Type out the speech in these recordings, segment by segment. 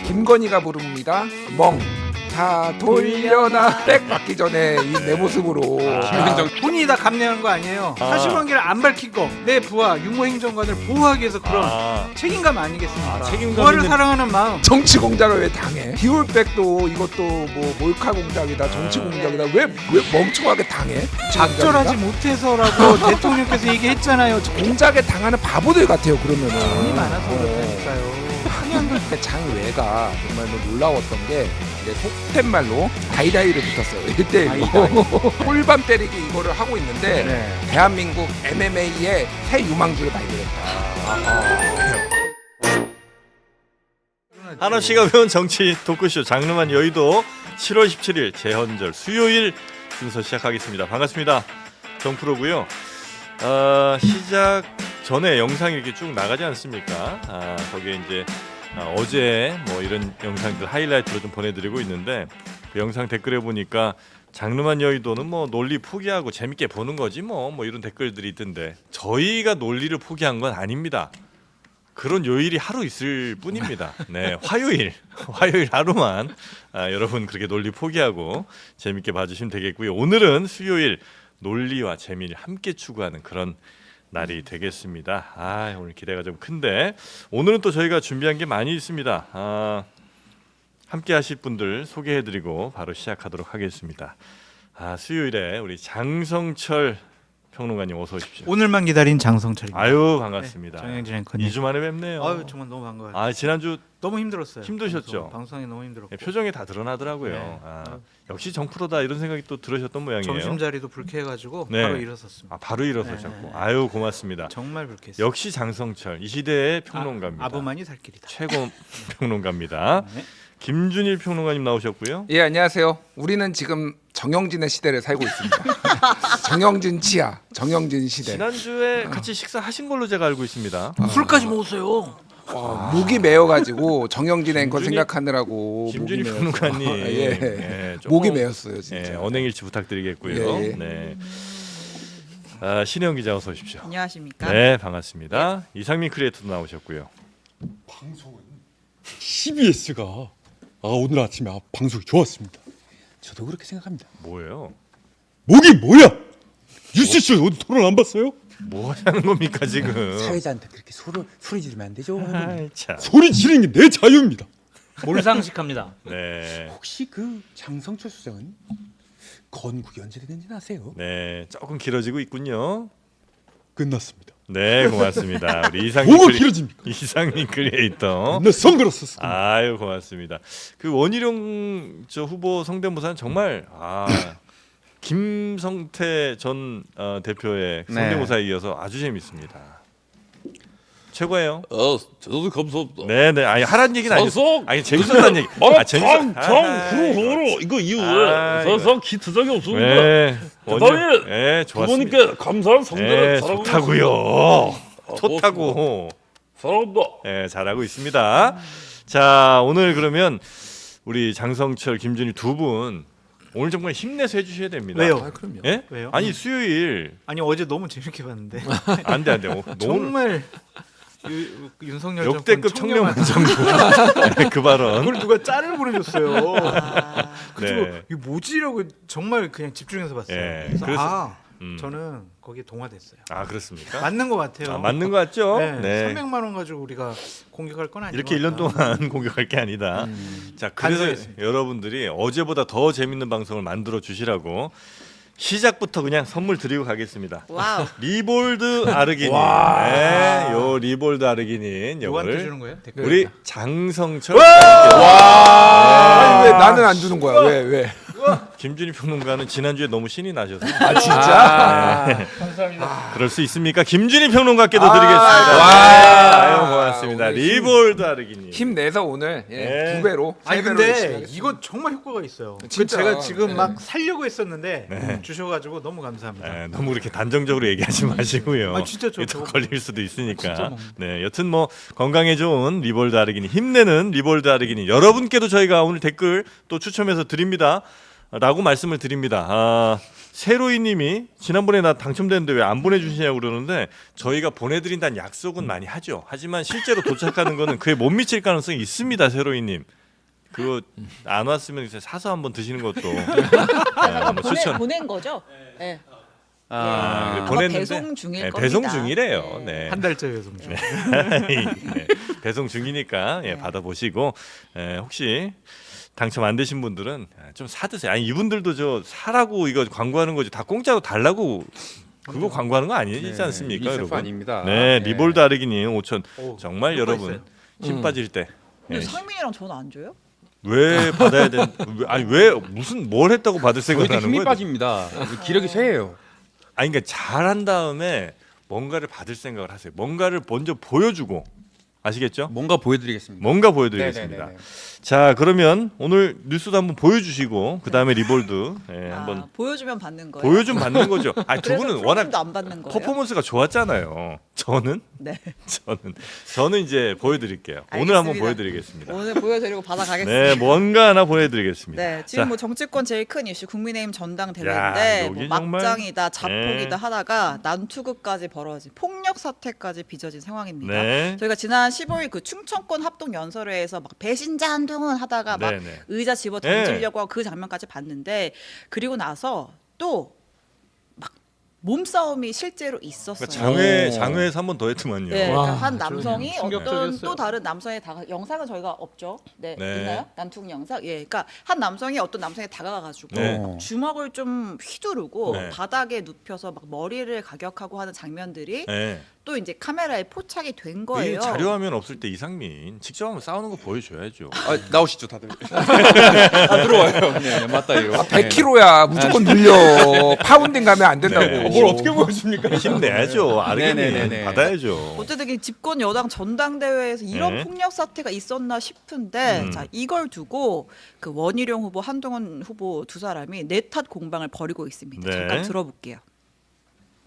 김건희가 부릅니다. 멍. 다 돌려놔. 백 받기 전에 이 내 모습으로. 김현정 본인이 다 감내한 거 아니에요. 사실관계를 안 밝히고 내 부하 유모행정관을 보호하기 위해서 그런 책임감 아니겠습니까? 책임감 부하를 있는... 사랑하는 마음. 정치 공작을 왜 당해? 기울백도 이것도 뭐 몰카 공작이다, 정치 공작이다. 왜 멍청하게 당해? 적절하지 못해서라고 대통령께서 얘기했잖아요. 공작에 당하는 바보들 같아요. 그러면은 돈이 많아서 그렇다니까요. 장외가 정말 놀라웠던 게 이제 속된 말로 다이다이를 붙었어요. 1대1로 홀밤 때리기 이거를 하고 있는데 네. 대한민국 MMA의 새 유망주를 발견했다. 한원 씨가 배운 정치 토크쇼 장르만 여의도 7월 17일 재헌절 수요일 순서 시작하겠습니다. 반갑습니다. 정프로고요. 시작 전에 영상이 이렇게 쭉 나가지 않습니까? 거기에 이제 어제 뭐 이런 영상들 하이라이트로 좀 보내드리고 있는데 그 영상 댓글에 보니까 장르만 여의도는 뭐 논리 포기하고 재밌게 보는 거지 뭐 이런 댓글들이 있던데 저희가 논리를 포기한 건 아닙니다. 그런 요일이 하루 있을 뿐입니다. 네, 화요일 하루만 여러분 그렇게 논리 포기하고 재밌게 봐주시면 되겠고요. 오늘은 수요일 논리와 재미를 함께 추구하는 그런 날이 되겠습니다. 오늘 기대가 좀 큰데 오늘은 또 저희가 준비한 게 많이 있습니다. 함께 하실 분들 소개해드리고 바로 시작하도록 하겠습니다. 수요일에 우리 장성철 평론가님 어서 오십시오. 오늘만 기다린 장성철입니다. 아유 반갑습니다. 네, 정영진 앵커님. 2주 만에 뵙네요. 아유 정말 너무 반가워요. 지난주 너무 힘들었어요. 힘드셨죠? 방송이 너무 힘들었고. 표정에 다 드러나더라고요. 네. 역시 정프로다 이런 생각이 또 들으셨던 모양이에요. 점심자리도 불쾌해가지고 네. 바로 일어섰습니다. 바로 일어서셨고. 네. 아유 고맙습니다. 정말 불쾌했어요. 역시 장성철 이 시대의 평론가입니다. 아부만이 살 길이다. 최고 평론가입니다. 네. 김준일 평론가님 나오셨고요. 예, 안녕하세요. 우리는 지금 정영진의 시대를 살고 있습니다. 정영진 치아, 정영진 시대. 지난주에 같이 식사하신 걸로 제가 알고 있습니다. 술까지 먹었어요. 목이 메어가지고 정영진 앵커 김준희- 생각하느라고 김준일 목이 메었어요. 평론가님 예. 조금, 목이 메었어요 진짜. 언행일치 부탁드리겠고요. 예. 네. 신영 기자 어서 오십시오. 안녕하십니까? 네 반갑습니다. 이상민 크리에이터도 나오셨고요. 방송은 CBS가 오늘 아침에 방송이 좋았습니다. 저도 그렇게 생각합니다. 뭐예요? 목이 뭐야? 뉴스쇼 오늘 토론 안 봤어요? 뭐 하는 겁니까 지금? 사회자한테 그렇게 소리 지르면 안 되죠. 아이, 참. 소리 지르는 게 내 자유입니다. 몰상식합니다. 네. 혹시 그 장성철 수장은 건국이 언제 되는지 아세요? 네, 조금 길어지고 있군요. 끝났습니다. 네, 고맙습니다. 우리 이상민 뭐가 길어집니까? 이상민 크리에이터. 나 선글라스 썼습니다. 아유, 고맙습니다. 그 원희룡 저 후보 성대모사는 정말 김성태 전 대표의 성대모사에 이어서 아주 재밌습니다. 최고예요. 저도 감사합니다. 네네. 아니 하란 얘기는 아니었어. 선성! 아니 재밌었다는 얘기. 이거 이후에 아, 선성 기투작이 없습니다. 네. 대단히 네, 좋았습니다. 부모님께 감사한 성대를 네, 잘하고 좋다고요. 있습니다. 좋다고. 사랑합니다. 네, 잘하고 있습니다. 자, 오늘 그러면 우리 장성철, 김준일 두 분 오늘 정말 힘내서 해주셔야 됩니다. 왜요? 그럼요. 예? 왜요? 아니 수요일 아니 어제 너무 재밌게 봤는데 안 돼. 오늘 정말 윤석열 역대급 정권 청렴한 그 발언. 그걸 누가 짤을 보내줬어요. 그리고 네. 이게 뭐지라고 정말 그냥 집중해서 봤어요. 예, 그래서 그래서- 저는 거기에 동화됐어요. 그렇습니까? 맞는 것 같아요. 맞는 것 같죠? 네, 300만 원 가지고 우리가 공격할 건 아니고 이렇게 1년 동안 공격할 게 아니다. 자, 그래서 간절했습니다. 여러분들이 어제보다 더 재밌는 방송을 만들어 주시라고 시작부터 그냥 선물 드리고 가겠습니다. 와우. 리볼드 아르기닌. 네, 요 리볼드 아르기닌 누구한테 요거를 주는 거예요? 댓글. 우리 장성철 아니 왜 나는 안 주는 거야? 왜? 김준희 평론가는 지난주에 너무 신이 나셔서 진짜? 감사합니다. 그럴 수 있습니까? 김준희 평론가께도 드리겠습니다. 아유, 고맙습니다. 오늘 리볼드 아르기닌. 힘내서 오늘 네. 2배로. 아니 근데 이거 정말 효과가 있어요. 진짜. 제가 지금 네. 막 살려고 했었는데 주셔가지고 너무 감사합니다. 네, 너무 그렇게 단정적으로 얘기하지 마시고요. 진짜 저 또 저거- 걸릴 수도 진짜 있으니까. 뭐. 네, 여튼 뭐 건강에 좋은 리볼드 아르기닌, 힘내는 리볼드 아르기닌. 여러분께도 저희가 오늘 댓글 또 추첨해서 드립니다. 라고 말씀을 드립니다. 세로이님이 지난번에 나 당첨됐는데 왜 안 보내주시냐고 그러는데 저희가 보내드린다는 약속은 많이 하죠. 하지만 실제로 도착하는 거는 그에 못 미칠 가능성이 있습니다. 세로이님. 그거 안 왔으면 이제 사서 한번 드시는 것도 뭐 추천. 보낸 거죠? 네. 그래, 아마 보냈는데 배송 중일 네, 겁니다. 배송 중이래요. 네. 한 달째 배송 중. 네, 배송 중이니까 네. 받아보시고 혹시 당첨 안 되신 분들은 좀 사드세요. 아니 이분들도 저 사라고 이거 광고하는 거지 다 공짜로 달라고 그거 광고하는 거 아니지 않습니까, 여러분? 아닙니다. 네, 리볼드 아르기님 5천 오, 정말 효과 여러분 힘 빠질 때. 근데 네. 상민이랑 저는 안 줘요? 왜 받아야 된? 아니 왜 무슨 뭘 했다고 받을 생각을 저희도 하는 힘이 거예요? 빠집니다. 기력이 쇠해요. 아니 그러니까 잘한 다음에 뭔가를 받을 생각을 하세요. 뭔가를 먼저 보여주고 아시겠죠? 뭔가 보여드리겠습니다. 뭔가 보여드리겠습니다. 네네네네. 자 그러면 오늘 뉴스도 한번 보여주시고 그 다음에 리볼드 한번 보여주면 받는 거예요. 보여좀 받는 거죠. 아니 두 그래서 분은 워낙 프로님도 안 받는 거예요? 퍼포먼스가 좋았잖아요. 저는 네. 저는 이제 보여드릴게요. 오늘 한번 알겠습니다. 보여드리겠습니다. 오늘 보여드리고 받아가겠습니다. 네, 뭔가 하나 보여드리겠습니다. 네, 지금 자, 뭐 정치권 제일 큰 이슈 국민의힘 야, 전당대회인데 여기 뭐 정말- 막장이다, 자폭이다 네. 하다가 난투극까지 벌어진 폭력 사태까지 빚어진 상황입니다. 네, 저희가 지난 15일 그 충청권 합동 연설회에서 막 배신자 한동훈 하다가 막 네. 의자 집어 네. 던지려고 하고 그 장면까지 봤는데 그리고 나서 또 막 몸싸움이 실제로 있었어요. 그러니까 장외에서 한 번 더 했더만요. 네, 와, 그러니까 한 그러네요. 남성이 어떤 충격적이었어요. 또 다른 남성의 영상은 저희가 없죠. 네, 네. 있나요? 난투극 영상? 예, 그러니까 한 남성이 어떤 남성에 다가가가지고 네. 주먹을 좀 휘두르고 네. 바닥에 눕혀서 막 머리를 가격하고 하는 장면들이 네. 또 이제 카메라에 포착이 된 이 거예요. 자료화면 없을 때 이상민 직접 한번 싸우는 거 보여줘야죠. 아, 나오시죠 다들. 아, 들어와요. 네, 맞다 이거. 100kg야 무조건 늘려. 파운딩 가면 안 된다고. 네. 뭘 어떻게 보여줍니까? 힘내야죠. 아르게님 네네네네. 받아야죠. 어쨌든 이 집권 여당 전당대회에서 이런 네. 폭력 사태가 있었나 싶은데 자 이걸 두고 그 원희룡 후보, 한동훈 후보 두 사람이 내탓 공방을 벌이고 있습니다. 네. 잠깐 들어볼게요.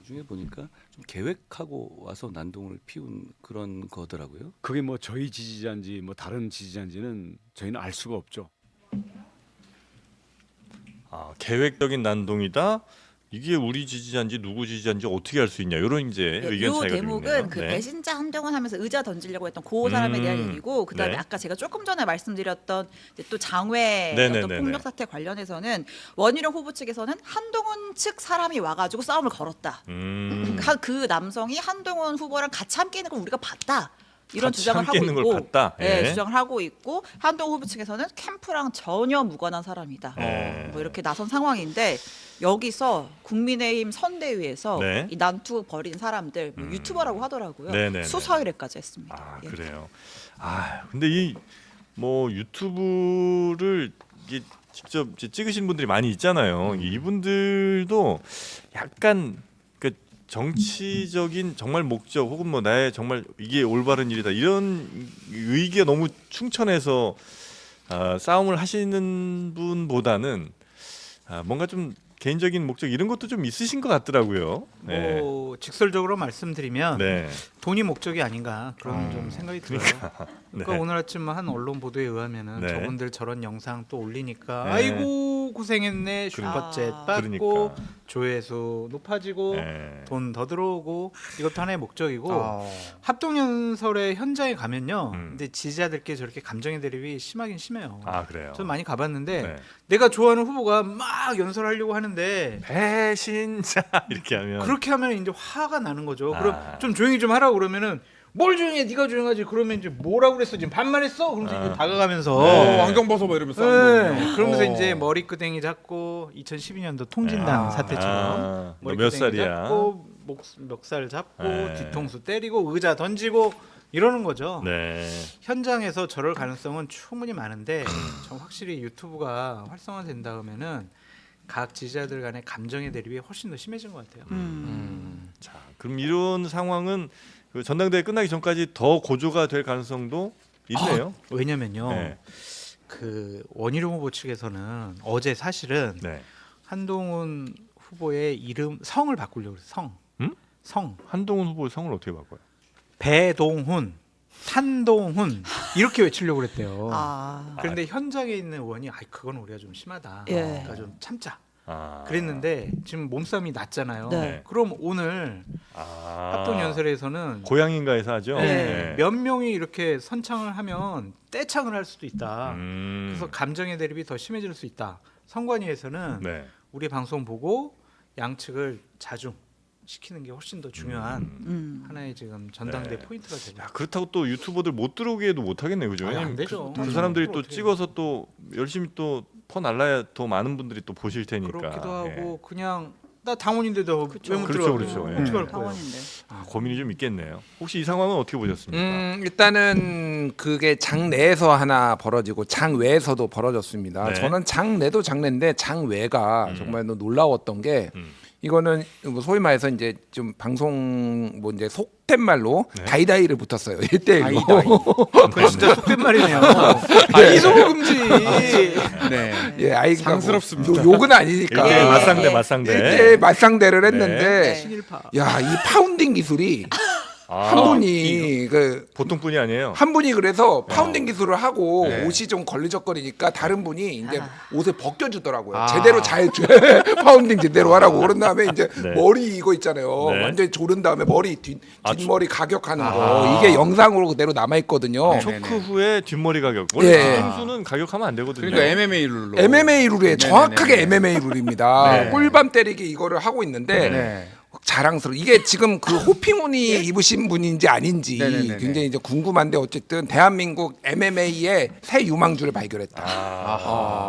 나중에 보니까 좀 계획하고 와서 난동을 피운 그런 거더라고요. 그게 뭐 저희 지지자인지 뭐 다른 지지자인지는 저희는 알 수가 없죠. 계획적인 난동이다. 이게 우리 지지자인지 누구 지지자인지 어떻게 알 수 있냐 이런 이제 의견 이 차이가 좀 대목은 있네요. 그 네. 배신자 한동훈 하면서 의자 던지려고 했던 그 사람에 대한 얘기고 그다음에 네. 아까 제가 조금 전에 말씀드렸던 이제 또 장외 네네네네. 어떤 폭력 사태 관련해서는 원희룡 후보 측에서는 한동훈 측 사람이 와가지고 싸움을 걸었다. 그 남성이 한동훈 후보랑 같이 함께 있는 걸 우리가 봤다. 이런 같이 주장을 함께 하고 있는 걸 있고, 봤다. 네, 예. 주장을 하고 있고 한동훈 후보 측에서는 캠프랑 전혀 무관한 사람이다. 예. 뭐 이렇게 나선 상황인데 여기서 국민의힘 선대위에서 네. 이 난투 벌인 사람들 뭐 유튜버라고 하더라고요. 네네네. 수사 의뢰까지 했습니다. 아 예. 그래요. 근데 이 뭐 유튜브를 이게 직접 이제 찍으신 분들이 많이 있잖아요. 이분들도 약간 그 정치적인 정말 목적 혹은 뭐 나의 정말 이게 올바른 일이다 이런 의기가 너무 충천해서 싸움을 하시는 분보다는 뭔가 좀 개인적인 목적 이런 것도 좀 있으신 것 같더라고요. 네. 뭐 직설적으로 말씀드리면 네. 돈이 목적이 아닌가 그런 좀 생각이 들어요. 그러니까 네. 오늘 아침 한 언론 보도에 의하면은 네. 저분들 저런 영상 또 올리니까 네. 아이고 고생했네 슈퍼챗 아. 받고 그러니까. 조회수 높아지고 네. 돈 더 들어오고 이것도 하나의 목적이고 아, 합동연설의 현장에 가면요. 음. 근데 지지자들께 저렇게 감정의 대립이 심하긴 심해요. 그래요. 전 많이 가봤는데 네. 내가 좋아하는 후보가 막 연설하려고 하는데 배신자 이렇게 하면 그렇게 하면 이제 화가 나는 거죠. 그럼 아. 좀 조용히 좀 하라고 그러면은 뭘 조용해? 네가 조용하지. 그러면 이제 뭐라고 그랬어? 지금 반말했어? 그러면서 이제 다가가면서 네. 안경 벗어봐 이러면서. 네. 그러면서 어. 이제 머리끄댕이 잡고 2012년도 통진당 사태처럼 너 몇 살이야? 잡고 멱살 잡고 네. 뒤통수 때리고 의자 던지고 이러는 거죠. 네. 현장에서 저럴 가능성은 충분히 많은데 전 확실히 유튜브가 활성화된 다음에는 각 지지자들 간의 감정의 대립이 훨씬 더 심해진 것 같아요. 자, 그럼 이런 상황은 그 전당대회 끝나기 전까지 더 고조가 될 가능성도 있네요. 왜냐면요, 네. 그 원희룡 후보 측에서는 어제 사실은 네. 한동훈 후보의 이름 성을 바꾸려고 그랬어요. 음? 성 한동훈 후보의 성을 어떻게 바꿔요? 배동훈 한동훈 이렇게 외치려고 그랬대요. 아. 그런데 현장에 있는 의원이 그건 우리가 좀 심하다. 예. 그러니까 좀 참자. 아. 그랬는데 지금 몸싸움이 났잖아요. 네. 그럼 오늘 합동연설에서는 고양인가에서 하죠. 네, 몇 명이 이렇게 선창을 하면 떼창을 할 수도 있다. 음. 그래서 감정의 대립이 더 심해질 수 있다. 선관위에서는 네. 우리 방송 보고 양측을 자중 시키는 게 훨씬 더 중요한 하나의 지금 전당대 네. 포인트가 되죠. 야, 그렇다고 또 유튜버들 못 들어오게 해도 못 하겠네요, 그죠? 아니, 안 왜냐면 되죠. 그 사람들이 또 어떻게 찍어서 또 열심히 또 퍼 날라야 더 많은 분들이 또 보실 테니까. 그렇기도 하고 예. 그냥 나 당원인데도 왜 못 그렇죠, 들어가고 그렇죠. 예. 어떻게 할 거예요? 당원인데. 아, 고민이 좀 있겠네요. 혹시 이 상황은 어떻게 보셨습니까? 일단은 그게 장 내에서 하나 벌어지고 장 외에서도 벌어졌습니다. 네. 저는 장 내도 장내인데 장 외가 정말 놀라웠던 게 이거는 뭐 소위 말해서 이제 좀 방송 뭐 이제 속된 말로 네. 다이다이를 붙었어요. 1대1로. 그건 진짜 속된 말이네요. 이소모 금지. 네. 예, 아이가 상스럽습니다. 욕은 아니니까. 1대1 맞상대 네. 맞상대. 1대1 맞상대를 네. 했는데 신일파. 야, 이 파운딩 기술이 아, 한 분이 보통 분이 아니에요. 한 분이 그래서 파운딩 기술을 하고 네. 옷이 좀 걸리적거리니까 다른 분이 이제 옷을 벗겨주더라고요. 아. 제대로 잘 파운딩 제대로 하라고. 그런 다음에 이제 네. 머리 이거 있잖아요. 네. 완전히 조른 다음에 머리 아, 뒷머리 가격하는 거. 이게 영상으로 그대로 남아 있거든요. 네. 초크 후에 뒷머리 가격. 원래 예. 선수는 가격하면 안 되거든요. 그러니까 MMA 룰로. MMA 룰이에요. 정확하게 네네네. MMA 룰입니다. 네. 꿀밤 때리기 이거를 하고 있는데 네. 자랑스러워. 이게 지금 그 호피무늬 입으신 분인지 아닌지 네네네네. 굉장히 이제 궁금한데 어쨌든 대한민국 MMA의 새 유망주를 발견했다.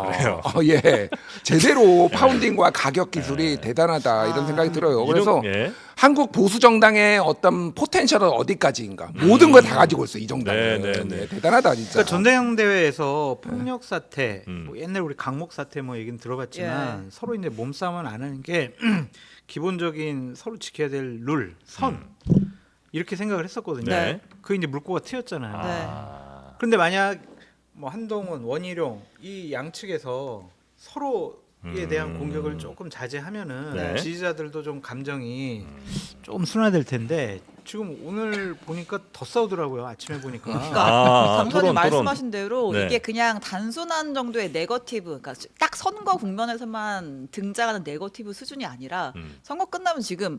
그래요. 예, 제대로 파운딩과 가격 기술이 대단하다 이런 생각이 들어요. 그래서 예. 한국 보수 정당의 어떤 포텐셜은 어디까지인가? 모든 걸 다 가지고 있어 이 정당은. 네, 네, 네. 예, 대단하다 진짜. 그러니까 전대회에서 폭력 사태, 음. 뭐 옛날 우리 강목 사태 뭐 얘기는 들어봤지만 서로 이제 몸싸움은 안 하는 게 기본적인 서로 지켜야 될 룰, 선 이렇게 생각을 했었거든요. 네. 그 이제 물꼬가 트였잖아요. 아. 그런데 만약 뭐 한동훈, 원희룡 이 양측에서 서로에 대한 공격을 조금 자제하면은 네. 지지자들도 좀 감정이 조금 순화될 텐데 지금 오늘 보니까 더 싸우더라고요. 아침에 보니까. 그러니까 강사님 토론. 말씀하신 대로 네. 이게 그냥 단순한 정도의 네거티브, 그러니까 딱 선거 국면에서만 등장하는 네거티브 수준이 아니라 선거 끝나면 지금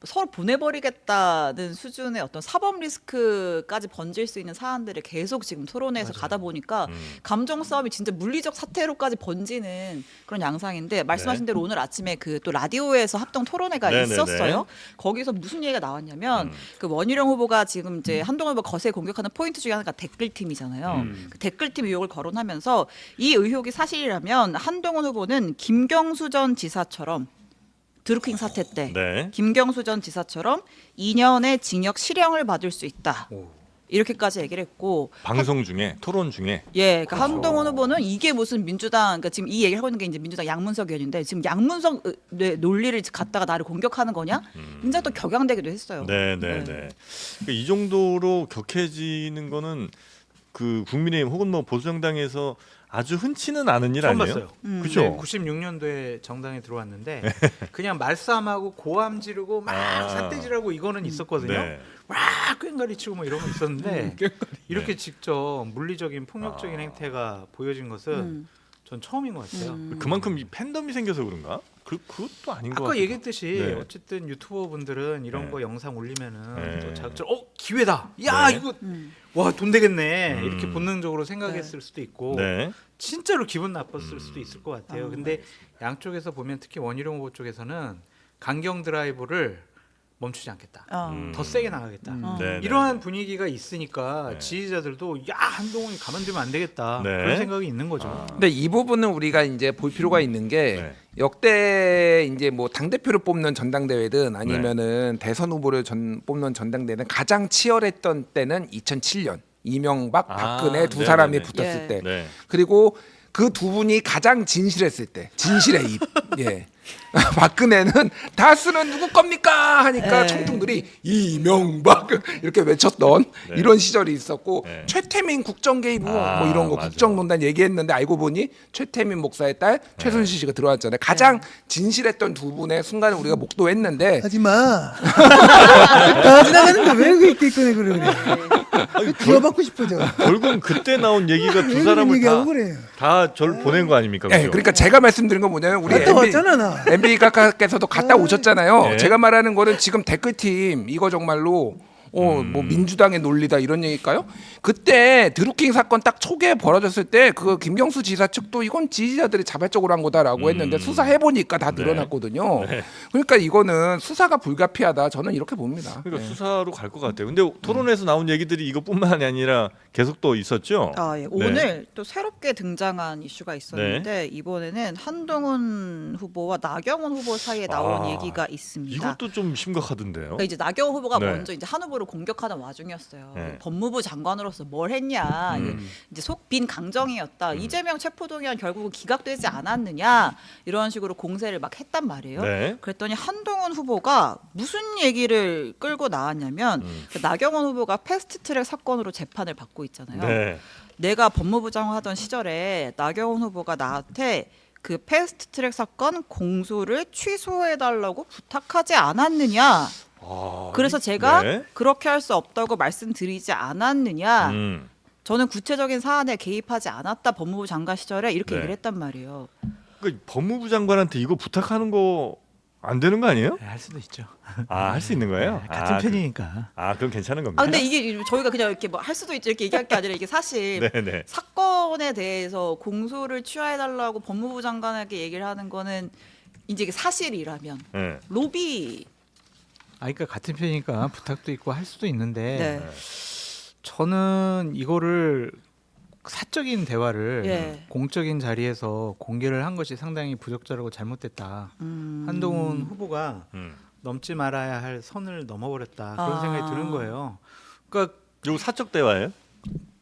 서로 보내버리겠다는 수준의 어떤 사법 리스크까지 번질 수 있는 사안들을 계속 지금 토론회에서 가다 보니까 감정 싸움이 진짜 물리적 사태로까지 번지는 그런 양상인데 말씀하신 대로 오늘 아침에 그 또 라디오에서 합동 토론회가 네네네. 있었어요. 거기서 무슨 얘기가 나왔냐면 그 원희룡 후보가 지금 이제 한동훈 후보 거세 공격하는 포인트 중에 하나가 댓글팀이잖아요. 그 댓글팀 의혹을 거론하면서 이 의혹이 사실이라면 한동훈 후보는 김경수 전 지사처럼 드루킹 사태 때 네. 김경수 전 지사처럼 2년의 징역 실형을 받을 수 있다. 이렇게까지 얘기를 했고 방송 중에 토론 중에 예, 그러니까 한동훈 후보는 이게 무슨 민주당, 그러니까 지금 이 얘기를 하고 있는 게 이제 민주당 양문석 의원인데 지금 양문석 논리를 갖다가 나를 공격하는 거냐? 굉장히 또 격양되기도 했어요. 네, 네, 네. 그러니까 이 정도로 격해지는 거는 그 국민의힘 혹은 뭐 보수정당에서 아주 흔치는 않은 일 처음 아니에요? 봤어요. 그렇죠. 네, 96년도에 정당에 들어왔는데 그냥 말싸움하고 고함 지르고 막 삿대질하고 이거는 있었거든요. 네. 막 꽹가리 치고 뭐 이런 거 있었는데 이렇게 직접 물리적인 폭력적인 행태가 보여진 것은 전 처음인 것 같아요. 그만큼 이 팬덤이 생겨서 그런가? 그것도 아닌 것 아까 같아요. 얘기했듯이 네. 어쨌든 유튜버 분들은 이런 네. 거 영상 올리면은 네. 또 자극적으로 기회다. 야 네. 이거 와 돈 되겠네 이렇게 본능적으로 생각했을 수도 있고 네. 진짜로 기분 나빴을 수도 있을 것 같아요. 근데 양쪽에서 보면 특히 원희룡 후보 쪽에서는 강경 드라이브를 멈추지 않겠다. 더 세게 나가겠다. 네, 이러한 네. 분위기가 있으니까 네. 지지자들도 야 한동훈이 가만두면 안 되겠다 네. 그런 생각이 있는 거죠. 근데 이 부분은 우리가 이제 볼 필요가 있는 게 네. 역대 이제 뭐 당 대표를 뽑는 전당대회든 아니면은 대선 후보를 뽑는 전당대회는 가장 치열했던 때는 2007년 이명박, 박근혜 두 네네네. 사람이 붙었을 예. 때 네. 그리고 그 두 분이 가장 진실했을 때 진실의 입. 예. 박근혜는 다스는 누구 겁니까 하니까 네. 청중들이 이명박 이렇게 외쳤던 네. 이런 시절이 있었고 네. 최태민 국정개입 의혹 아, 뭐 이런 거 맞아. 국정농단 얘기했는데 알고 보니 최태민 목사의 딸 최순실 씨가 들어왔잖아요. 가장 진실했던 두 분의 순간을 우리가 목도했는데 하지 마. 다 지나가는 거 왜 그렇게 꺼내 그래. 구워받고 싶어져. 결국 그때 나온 얘기가 두 왜 그런 사람을 얘기하고 그래. 다 절 보낸 거 아닙니까? 네, 그죠? 그러니까 제가 말씀드린 건 뭐냐면 우리 갔다 왔잖아 나. MB 각하께서도 갔다 오셨잖아요. 네. 제가 말하는 거는 지금 댓글팀 이거 정말로 뭐 민주당의 논리다 이런 얘기일까요? 그때 드루킹 사건 딱 초기에 벌어졌을 때 그 김경수 지사 측도 이건 지지자들이 자발적으로 한 거다라고 했는데 수사해 보니까 다 드러났거든요. 네. 그러니까 이거는 수사가 불가피하다. 저는 이렇게 봅니다. 그러니까 수사로 갈 것 같아요. 근데 토론에서 나온 얘기들이 이것뿐만이 아니라 계속 또 있었죠. 아, 예. 네. 오늘 또 새롭게 등장한 이슈가 있었는데 이번에는 한동훈 후보와 나경원 후보 사이에 나온 아, 얘기가 있습니다. 이것도 좀 심각하던데요. 그러니까 이제 나경원 후보가 네. 먼저 이제 한 후보를 공격하는 와중이었어요. 네. 법무부 장관으로서 뭘 했냐, 이제 속빈 강정이었다. 이재명 체포동의안 결국은 기각되지 않았느냐 이런 식으로 공세를 막 했단 말이에요. 네. 그랬더니 한동훈 후보가 무슨 얘기를 끌고 나왔냐면 그 나경원 후보가 패스트트랙 사건으로 재판을 받고 있잖아요. 네. 내가 법무부 장관 하던 시절에 나경원 후보가 나한테 그 패스트트랙 사건 공소를 취소해달라고 부탁하지 않았느냐. 아, 그래서 제가 네. 그렇게 할 수 없다고 말씀드리지 않았느냐. 음. 저는 구체적인 사안에 개입하지 않았다. 법무부 장관 시절에 이렇게 네. 얘기를 했단 말이에요. 그러니까 법무부 장관한테 이거 부탁하는 거 안 되는 거 아니에요? 네, 할 수도 있죠. 아, 할 수 있는 거예요? 같은 아, 편이니까. 그럼 괜찮은 겁니다. 아 근데 이게 저희가 그냥 이렇게 뭐 할 수도 있죠 이렇게 얘기할 게 아니라 이게 사실 네네. 사건에 대해서 공소를 취하해달라고 법무부 장관에게 얘기를 하는 거는 이제 이게 사실이라면 네. 로비. 그러니까 같은 편이니까 부탁도 있고 할 수도 있는데 네. 저는 이거를 사적인 대화를 예. 공적인 자리에서 공개를 한 것이 상당히 부적절하고 잘못됐다. 한동훈 후보가 음. 넘지 말아야 할 선을 넘어버렸다. 그런 아. 생각이 드는 거예요. 그러니까 이거 사적 대화예요?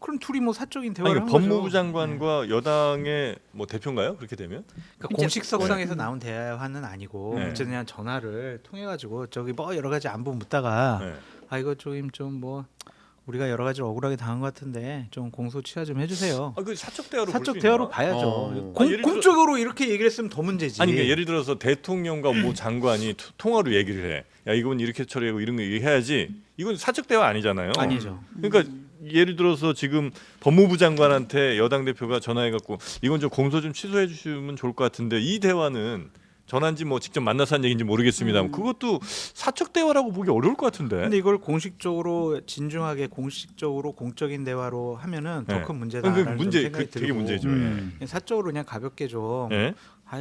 그럼 둘이 뭐 사적인 아니, 대화를 그러니까 한 법무부 거죠. 장관과 여당의 뭐 대표인가요? 그렇게 되면? 그러니까 이제 공식석상에서 나온 대화는 아니고 네. 어쨌든 그냥 전화를 통해 가지고 저기 뭐 여러 가지 안부 묻다가 네. 이거 좀 뭐 우리가 여러 가지로 억울하게 당한 것 같은데 좀 공소 취하 좀 해주세요. 그 사적 대화로 사적 볼수 대화로 있나? 봐야죠. 어. 공, 예를 들어- 공적으로 이렇게 얘기를 했으면 더 문제지. 아니 그러니까 예를 들어서 대통령과 뭐 장관이 통화로 얘기를 해. 야 이건 이렇게 처리하고 이런 거 얘기해야지. 이건 사적 대화 아니잖아요. 아니죠. 그러니까 예를 들어서 지금 법무부 장관한테 여당 대표가 전화해갖고 이건 좀 공소 좀 취소해 주시면 좋을 것 같은데 이 대화는 전화인지 뭐 직접 만나서 한 얘기인지 모르겠습니다. 그것도 사적 대화라고 보기 어려울 것 같은데. 근데 이걸 공식적으로 진중하게 공식적으로 공적인 대화로 하면은 더 네. 큰 그 문제다라는 문제 생각이 그 들고 되게 문제죠. 사적으로 그냥 가볍게 좀 예.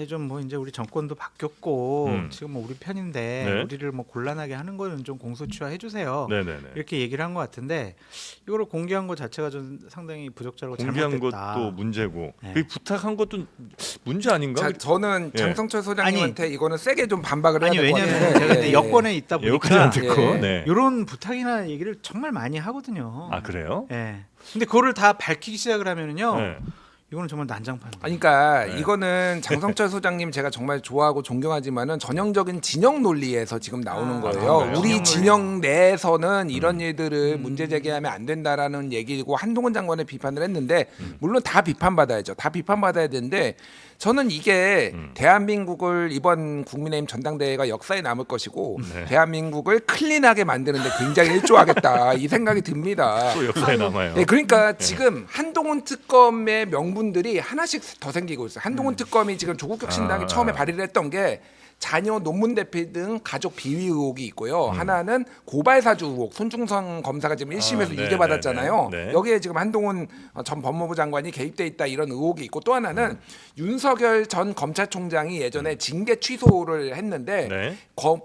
좀 뭐 이제 우리 정권도 바뀌었고 지금 뭐 우리 편인데 네. 우리를 뭐 곤란하게 하는 거는 좀 공소 취하해 주세요. 네네네. 이렇게 얘기를 한 것 같은데 이거를 공개한 것 자체가 좀 상당히 부적절하고 공개한 잘못됐다. 것도 문제고 네. 그 부탁한 것도 문제 아닌가? 자, 저는 예. 장성철 소장님한테 이거는 세게 좀 반박을 해야 아니 될 것 왜냐면 같아요. 제가 근데 예, 여권에 있다 보니까 여기까지 안 듣고. 예. 네. 이런 부탁이나 얘기를 정말 많이 하거든요. 아 그래요? 예. 근데 그거를 다 밝히기 시작을 하면은요. 네. 이거는 정말 난장판. 아니, 그러니까 네. 이거는 장성철 소장님 제가 정말 좋아하고 존경하지만은 전형적인 진영 논리에서 지금 나오는 거예요. 그래요? 우리 진영 내에서는 이런 일들을 문제 제기하면 안 된다라는 얘기고 한동훈 장관을 비판을 했는데 물론 다 비판받아야죠. 다 비판받아야 되는데 저는 이게 대한민국을 이번 국민의힘 전당대회가 역사에 남을 것이고 네. 대한민국을 클린하게 만드는데 굉장히 일조하겠다 이 생각이 듭니다. 또 역사에 남아요. 네, 그러니까 지금 한동훈 특검의 명분들이 하나씩 더 생기고 있어요. 한동훈 특검이 지금 조국 혁신당이 아. 처음에 발의를 했던 게 자녀 논문 대피 등 가족 비위 의혹이 있고요. 하나는 고발 사주 의혹. 손중성 검사가 지금 1심에서 네, 유죄 받았잖아요. 네, 네. 여기에 지금 한동훈 전 법무부 장관이 개입돼 있다 이런 의혹이 있고 또 하나는 윤석열 전 검찰총장이 예전에 징계 취소를 했는데 네.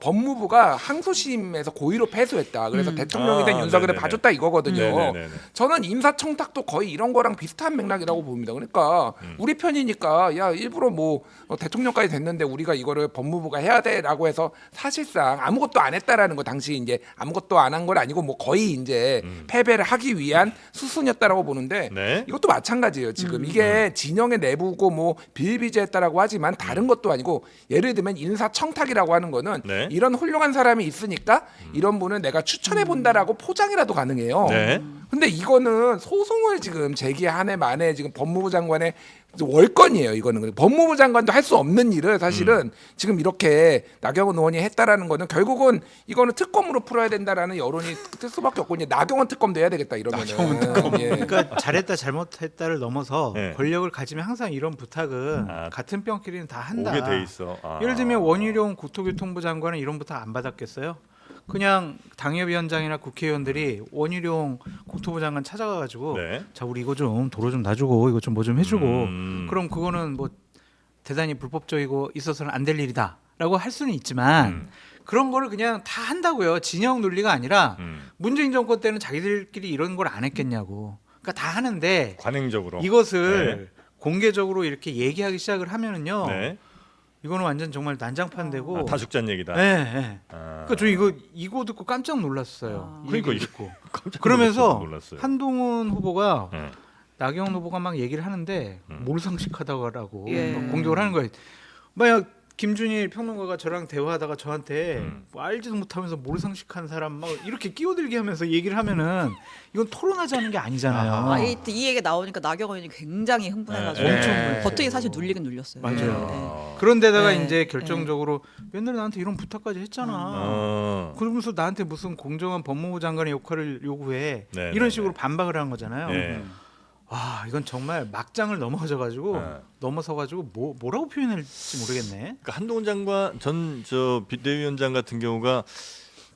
법무부가 항소심에서 고의로 패소했다. 그래서 대통령이 된 아, 윤석열을 네네네. 봐줬다 이거거든요. 네네네네. 저는 인사청탁도 거의 이런 거랑 비슷한 맥락이라고 봅니다. 그러니까 우리 편이니까 야 일부러 뭐 대통령까지 됐는데 우리가 이거를 법무부가 해야 돼라고 해서 사실상 아무것도 안 했다라는 거 당시 이제 아무것도 안 한 건 아니고 뭐 거의 이제 패배를 하기 위한 수순이었다라고 보는데 네. 이것도 마찬가지예요. 지금 이게 진영의 내부고 뭐 비일비재했다라고 하지만 다른 것도 아니고 예를 들면 인사청탁이라고 하는 거는 네. 이런 훌륭한 사람이 있으니까 이런 분을 내가 추천해 본다라고 포장이라도 가능해요. 네. 근데 이거는 소송을 지금 제기한 해 만에 지금 법무부 장관의 월권이에요. 이거는 법무부 장관도 할 수 없는 일을 사실은 지금 이렇게 나경원 의원이 했다라는 거는 결국은 이거는 특검으로 풀어야 된다라는 여론이 뜰 수밖에 없고 이제 나경원 특검도 해야 되겠다 이러면은. 나경원 특검. 예. 그러니까 잘했다 잘못했다를 넘어서 네. 권력을 가지면 항상 이런 부탁은 같은 뼈끼리는 다 한다. 오게 돼 있어. 예를 들면 원희룡 국토교통부 장관은 이런 부탁 안 받았겠어요? 그냥 당협위원장이나 국회의원들이 원희룡 국토부 장관 찾아가가지고 네. 자 우리 이거 좀 도로 좀 놔주고 이거 좀 뭐 좀 해주고 그럼 그거는 뭐 대단히 불법적이고 있어서는 안 될 일이다라고 할 수는 있지만 그런 거를 그냥 다 한다고요. 진영 논리가 아니라 문재인 정권 때는 자기들끼리 이런 걸 안 했겠냐고. 그러니까 다 하는데 관행적으로 이것을 공개적으로 이렇게 얘기하기 시작을 하면은요. 네. 이거는 완전 정말 난장판 되고 다죽잔 얘기다. 네, 네. 아. 그러니까 저 이거 듣고 깜짝 놀랐어요. 이 그러니까 얘기를 듣고. 깜짝 그러면서 놀랐어요. 한동훈 후보가 네. 나경원 후보가 막 얘기를 하는데 몰상식하다고 예. 막 공격을 하는 거예요. 만약 김준일 평론가가 저랑 대화하다가 저한테 뭐 알지도 못하면서 몰상식한 사람 막 이렇게 끼어들게 하면서 얘기를 하면은 이건 토론하자는 게 아니잖아요. 이 얘기 나오니까 나경원 의원이 굉장히 흥분해가지고 네. 엄청 네. 버튼이 사실 눌리긴 눌렸어요. 맞아요. 그런데다가 네. 이제 결정적으로 옛날에 나한테 이런 부탁까지 했잖아. 그러면서 나한테 무슨 공정한 법무부 장관의 역할을 요구해 네, 이런 네, 식으로 네. 반박을 한 거잖아요. 네. 와 이건 정말 막장을 넘어져가지고 네. 넘어서가지고 뭐라고 표현할지 모르겠네. 그러니까 한동훈 장관 전 저 비대위원장 같은 경우가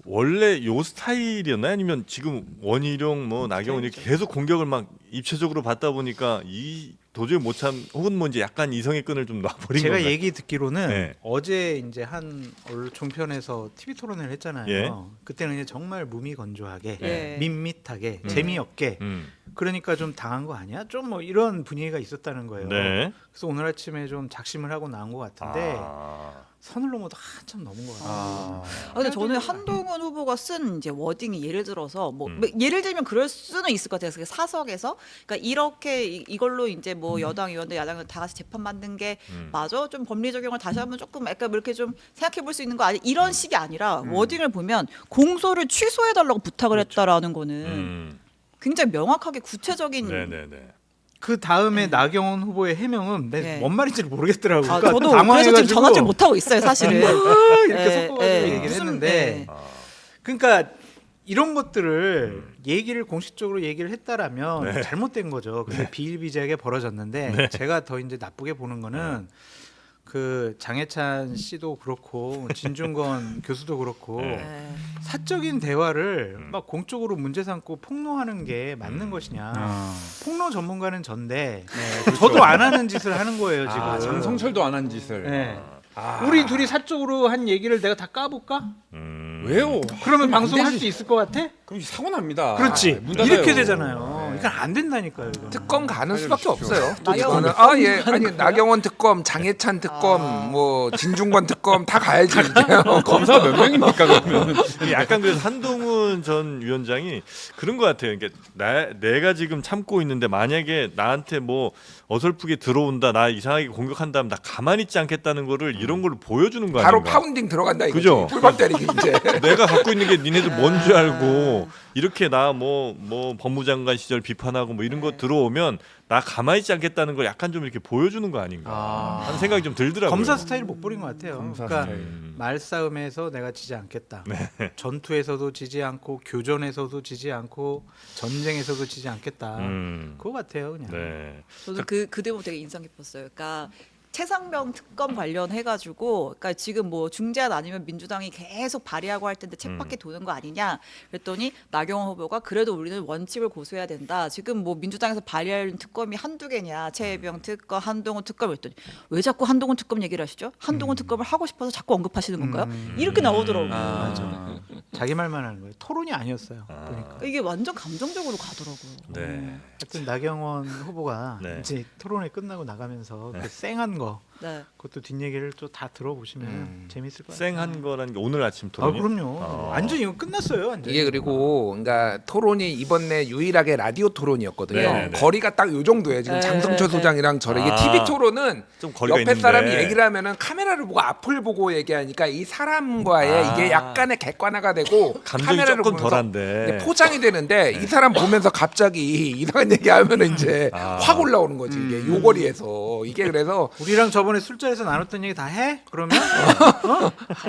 원래 요 스타일이었나요? 아니면 지금 원희룡 뭐 나경원 이렇게 계속 공격을 막 입체적으로 받다 보니까 이 도저히 못 참 혹은 뭐 이제 약간 이성의 끈을 좀 놔버린 제가 건가요? 얘기 듣기로는 네. 어제 이제 한 종편에서 TV 토론을 했잖아요. 예. 그때는 이제 정말 무미건조하게 예. 밋밋하게 재미없게 그러니까 좀 당한 거 아니야? 좀 뭐 이런 분위기가 있었다는 거예요. 네. 그래서 오늘 아침에 좀 작심을 하고 나온 것 같은데 선을 넘어도 한참 넘은 것 같아요. 근데 저는 한동훈 후보가 쓴 이제 워딩이 예를 들어서 뭐 예를 들면 그럴 수는 있을 것 같아요. 그래서 사석에서 그러니까 이렇게 이걸로 이제 뭐 여당 의원들 야당 의원 다 같이 재판 만든 게 맞아? 좀 법리 적용을 다시 한번 조금 약간 이렇게 좀 생각해 볼 수 있는 거 아니 이런 식이 아니라 워딩을 보면 공소를 취소해 달라고 부탁을 했다라는 거는 굉장히 명확하게 구체적인 네네네. 그 다음에 나경원 후보의 해명은 네. 뭔 말인지를 모르겠더라고. 아, 그러니까 저도 그래서 지금 당황해가지고 전화질 못 하고 있어요, 사실은. 이렇게 예, 섞어가지고 예. 얘기를 무슨, 했는데 예. 그러니까 이런 것들을 얘기를 공식적으로 얘기를 했다라면 잘못된 거죠. 근데 비일비재하게 벌어졌는데 제가 더 이제 나쁘게 보는 거는 그 장해찬 씨도 그렇고 진중권 교수도 그렇고 예. 사적인 대화를 막 공적으로 문제 삼고 폭로하는 게 맞는 것이냐. 폭로 전문가는 전데 저도 안 하는 짓을 하는 거예요 지금. 장성철도 안 한 짓을. 네. 우리 둘이 사적으로 한 얘기를 내가 다 까볼까? 왜요? 그러면 방송할 되지. 수 있을 것 같아? 그럼 사고 납니다. 그렇지. 문 닫아요. 이렇게 되잖아요. 이건 안 된다니까요. 이건. 특검 가는 수밖에 없어요. 나경원 이거는 예 아니 나경원 특검, 장해찬 특검, 뭐 진중권 특검 다 가야지 이제. 검사 몇 명입니까 그러면? 약간 그래서 한동훈 전 위원장이 그런 것 같아요. 그러니까 내가 지금 참고 있는데 만약에 나한테 뭐 어설프게 들어온다, 나 이상하게 공격한다면 나 가만히 있지 않겠다는 거를 이런 걸로 보여주는 거 바로 아닌가? 파운딩 들어간다 이거지. 그죠? 꿀밤 때리기 이제. 내가 갖고 있는 게 니네들 뭔 줄 알고 이렇게 나 뭐 법무장관 시절 비판하고 뭐 이런 거 들어오면 나 가만히 있지 않겠다는 걸 약간 좀 이렇게 보여주는 거 아닌가 하는 생각이 좀 들더라고요. 검사 스타일 못 버린 것 같아요. 검사 그러니까 스타일. 말싸움에서 내가 지지 않겠다. 전투에서도 지지 않고 교전에서도 지지 않고 전쟁에서도 지지 않겠다. 그거 같아요, 그냥. 네. 저도 그 대목 되게 인상 깊었어요. 그러니까 최상병 특검 관련해가지고, 그러니까 지금 뭐 중재안 아니면 민주당이 계속 발의하고 할 텐데 책밖에 도는 거 아니냐? 그랬더니 나경원 후보가 그래도 우리는 원칙을 고수해야 된다. 지금 뭐 민주당에서 발의할 특검이 한두 개냐? 최혜병 특검, 한동훈 특검 그랬더니 왜 자꾸 한동훈 특검 얘기를 하시죠? 한동훈 특검을 하고 싶어서 자꾸 언급하시는 건가요? 이렇게 나오더라고요. 맞아. 자기 말만 하는 거예요. 토론이 아니었어요. 보니까. 이게 완전 감정적으로 가더라고요. 네. 하여튼 나경원 후보가 네. 이제 토론회 끝나고 나가면서 그 쌩한 거 거 네. 그것도 뒷얘기를 또 다 들어보시면 재밌을 것 같아요. 쌩한 거라는 게 오늘 아침 아 토론이요? 그럼요. 완전 이거 끝났어요. 완전. 이게 그리고 그러니까 토론이 이번에 유일하게 라디오 토론이었거든요. 네네네. 거리가 딱 요 정도예요. 지금 네, 장성철 네. 소장이랑 저랑 이게 아. TV 토론은 좀 거리가 옆에 있는데. 사람이 얘기를 하면은 카메라를 보고 앞을 보고 얘기하니까 이 사람과의 아. 이게 약간의 객관화가 되고 감정이 카메라를 조금 보면서 덜한데. 이게 포장이 되는데 이 사람 보면서 갑자기 이상한 얘기하면은 이제 아. 확 올라오는 거지 이게 요 거리에서 이게 그래서 우리랑 저번에 술자리에서 나눴던 얘기 다 해? 그러면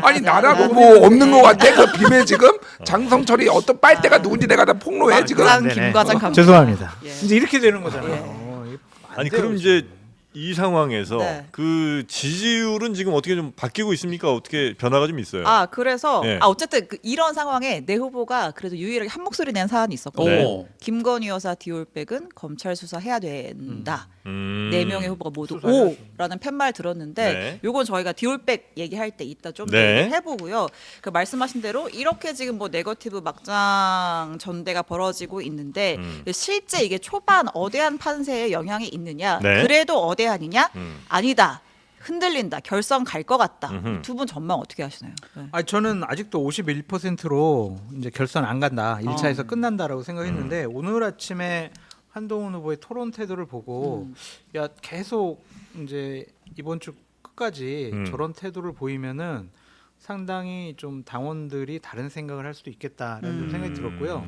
아니 나라고 뭐 없는 것 같아 그 비밀 지금 장성철이 어떤 빨대가 누군지 내가 다 폭로해 지금. 과장 네네. 김과장 감독. 죄송합니다. 예. 이제 이렇게 되는 거잖아요. 예. 이거 안 아니 돼요, 그럼 지금. 이제 이 상황에서 네. 그 지지율은 지금 어떻게 좀 바뀌고 있습니까? 어떻게 변화가 좀 있어요? 아 그래서 예. 어쨌든 이런 상황에 내 후보가 그래도 유일하게 한 목소리 낸 사안이 있었거든요. 네. 김건희 여사 디올백은 검찰 수사해야 된다. 네 명의 후보가 모두 수사해야죠. 오라는 팻말 들었는데 네. 요건 저희가 디올백 얘기할 때 이따 좀 네. 해보고요. 그 말씀하신 대로 이렇게 지금 뭐 네거티브 막장 전대가 벌어지고 있는데 실제 이게 초반 어대한 판세에 영향이 있느냐? 네. 그래도 어대한이냐? 아니다. 흔들린다. 결선 갈 것 같다. 음흠. 두 분 전망 어떻게 하시나요? 네. 아니 저는 아직도 51%로 이제 결선 안 간다. 1차에서 끝난다라고 생각했는데 오늘 아침에 한동훈 후보의 토론 태도를 보고 야 계속 이제 이번 주 끝까지 저런 태도를 보이면은 상당히 좀 당원들이 다른 생각을 할 수도 있겠다라는 좀 생각이 들었고요.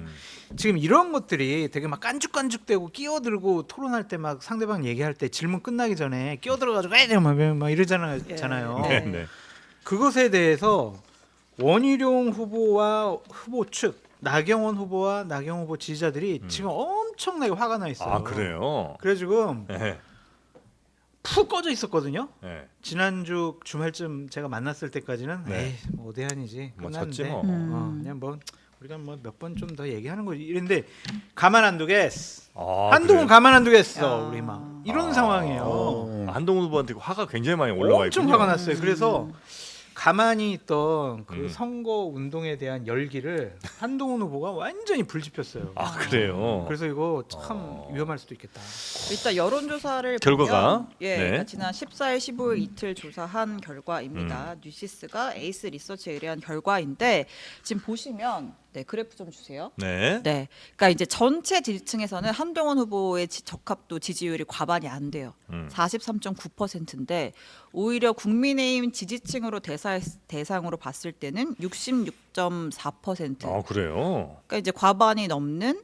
지금 이런 것들이 되게 막 깐죽깐죽대고 끼어들고 토론할 때 막 상대방 얘기할 때 질문 끝나기 전에 끼어들어가지고 에이 막 이러잖아요. 네, 네. 그것에 대해서 원희룡 후보와 후보 측 나경원 후보와 나경원 후보 지지자들이 지금 엄청나게 화가 나 있어요. 아 그래요? 그래 지금 네. 푹 꺼져 있었거든요. 네. 지난주 주말쯤 제가 만났을 때까지는 네. 에이 뭐 어대한이지 뭐 끝났는데 졌지 뭐. 그냥 뭐 우리가 뭐 몇 번 좀 더 얘기하는 거지 이랬는데 가만 안 두겠어. 아, 한동훈 그래요? 가만 안 두겠어 야. 우리 막 이런 상황이에요. 한동훈 후보한테 화가 굉장히 많이 올라와 엄청 있군요. 화가 났어요. 그래서 가만히 있던 그 선거 운동에 대한 열기를 한동훈 후보가 완전히 불지폈어요. 아 그래요. 그래서 이거 참 위험할 수도 있겠다. 일단 여론조사를 결과가? 보면 예, 네. 그러니까 지난 14일, 15일 이틀 조사한 결과입니다. 뉴시스가 에이스 리서치에 의뢰한 결과인데 지금 보시면 네 그래프 좀 주세요. 네. 네, 그러니까 이제 전체 지지층에서는 한동훈 후보의 적합도 지지율이 과반이 안 돼요. 43.9%인데 오히려 국민의힘 지지층으로 대상으로 봤을 때는 66.4%. 아 그래요. 그러니까 이제 과반이 넘는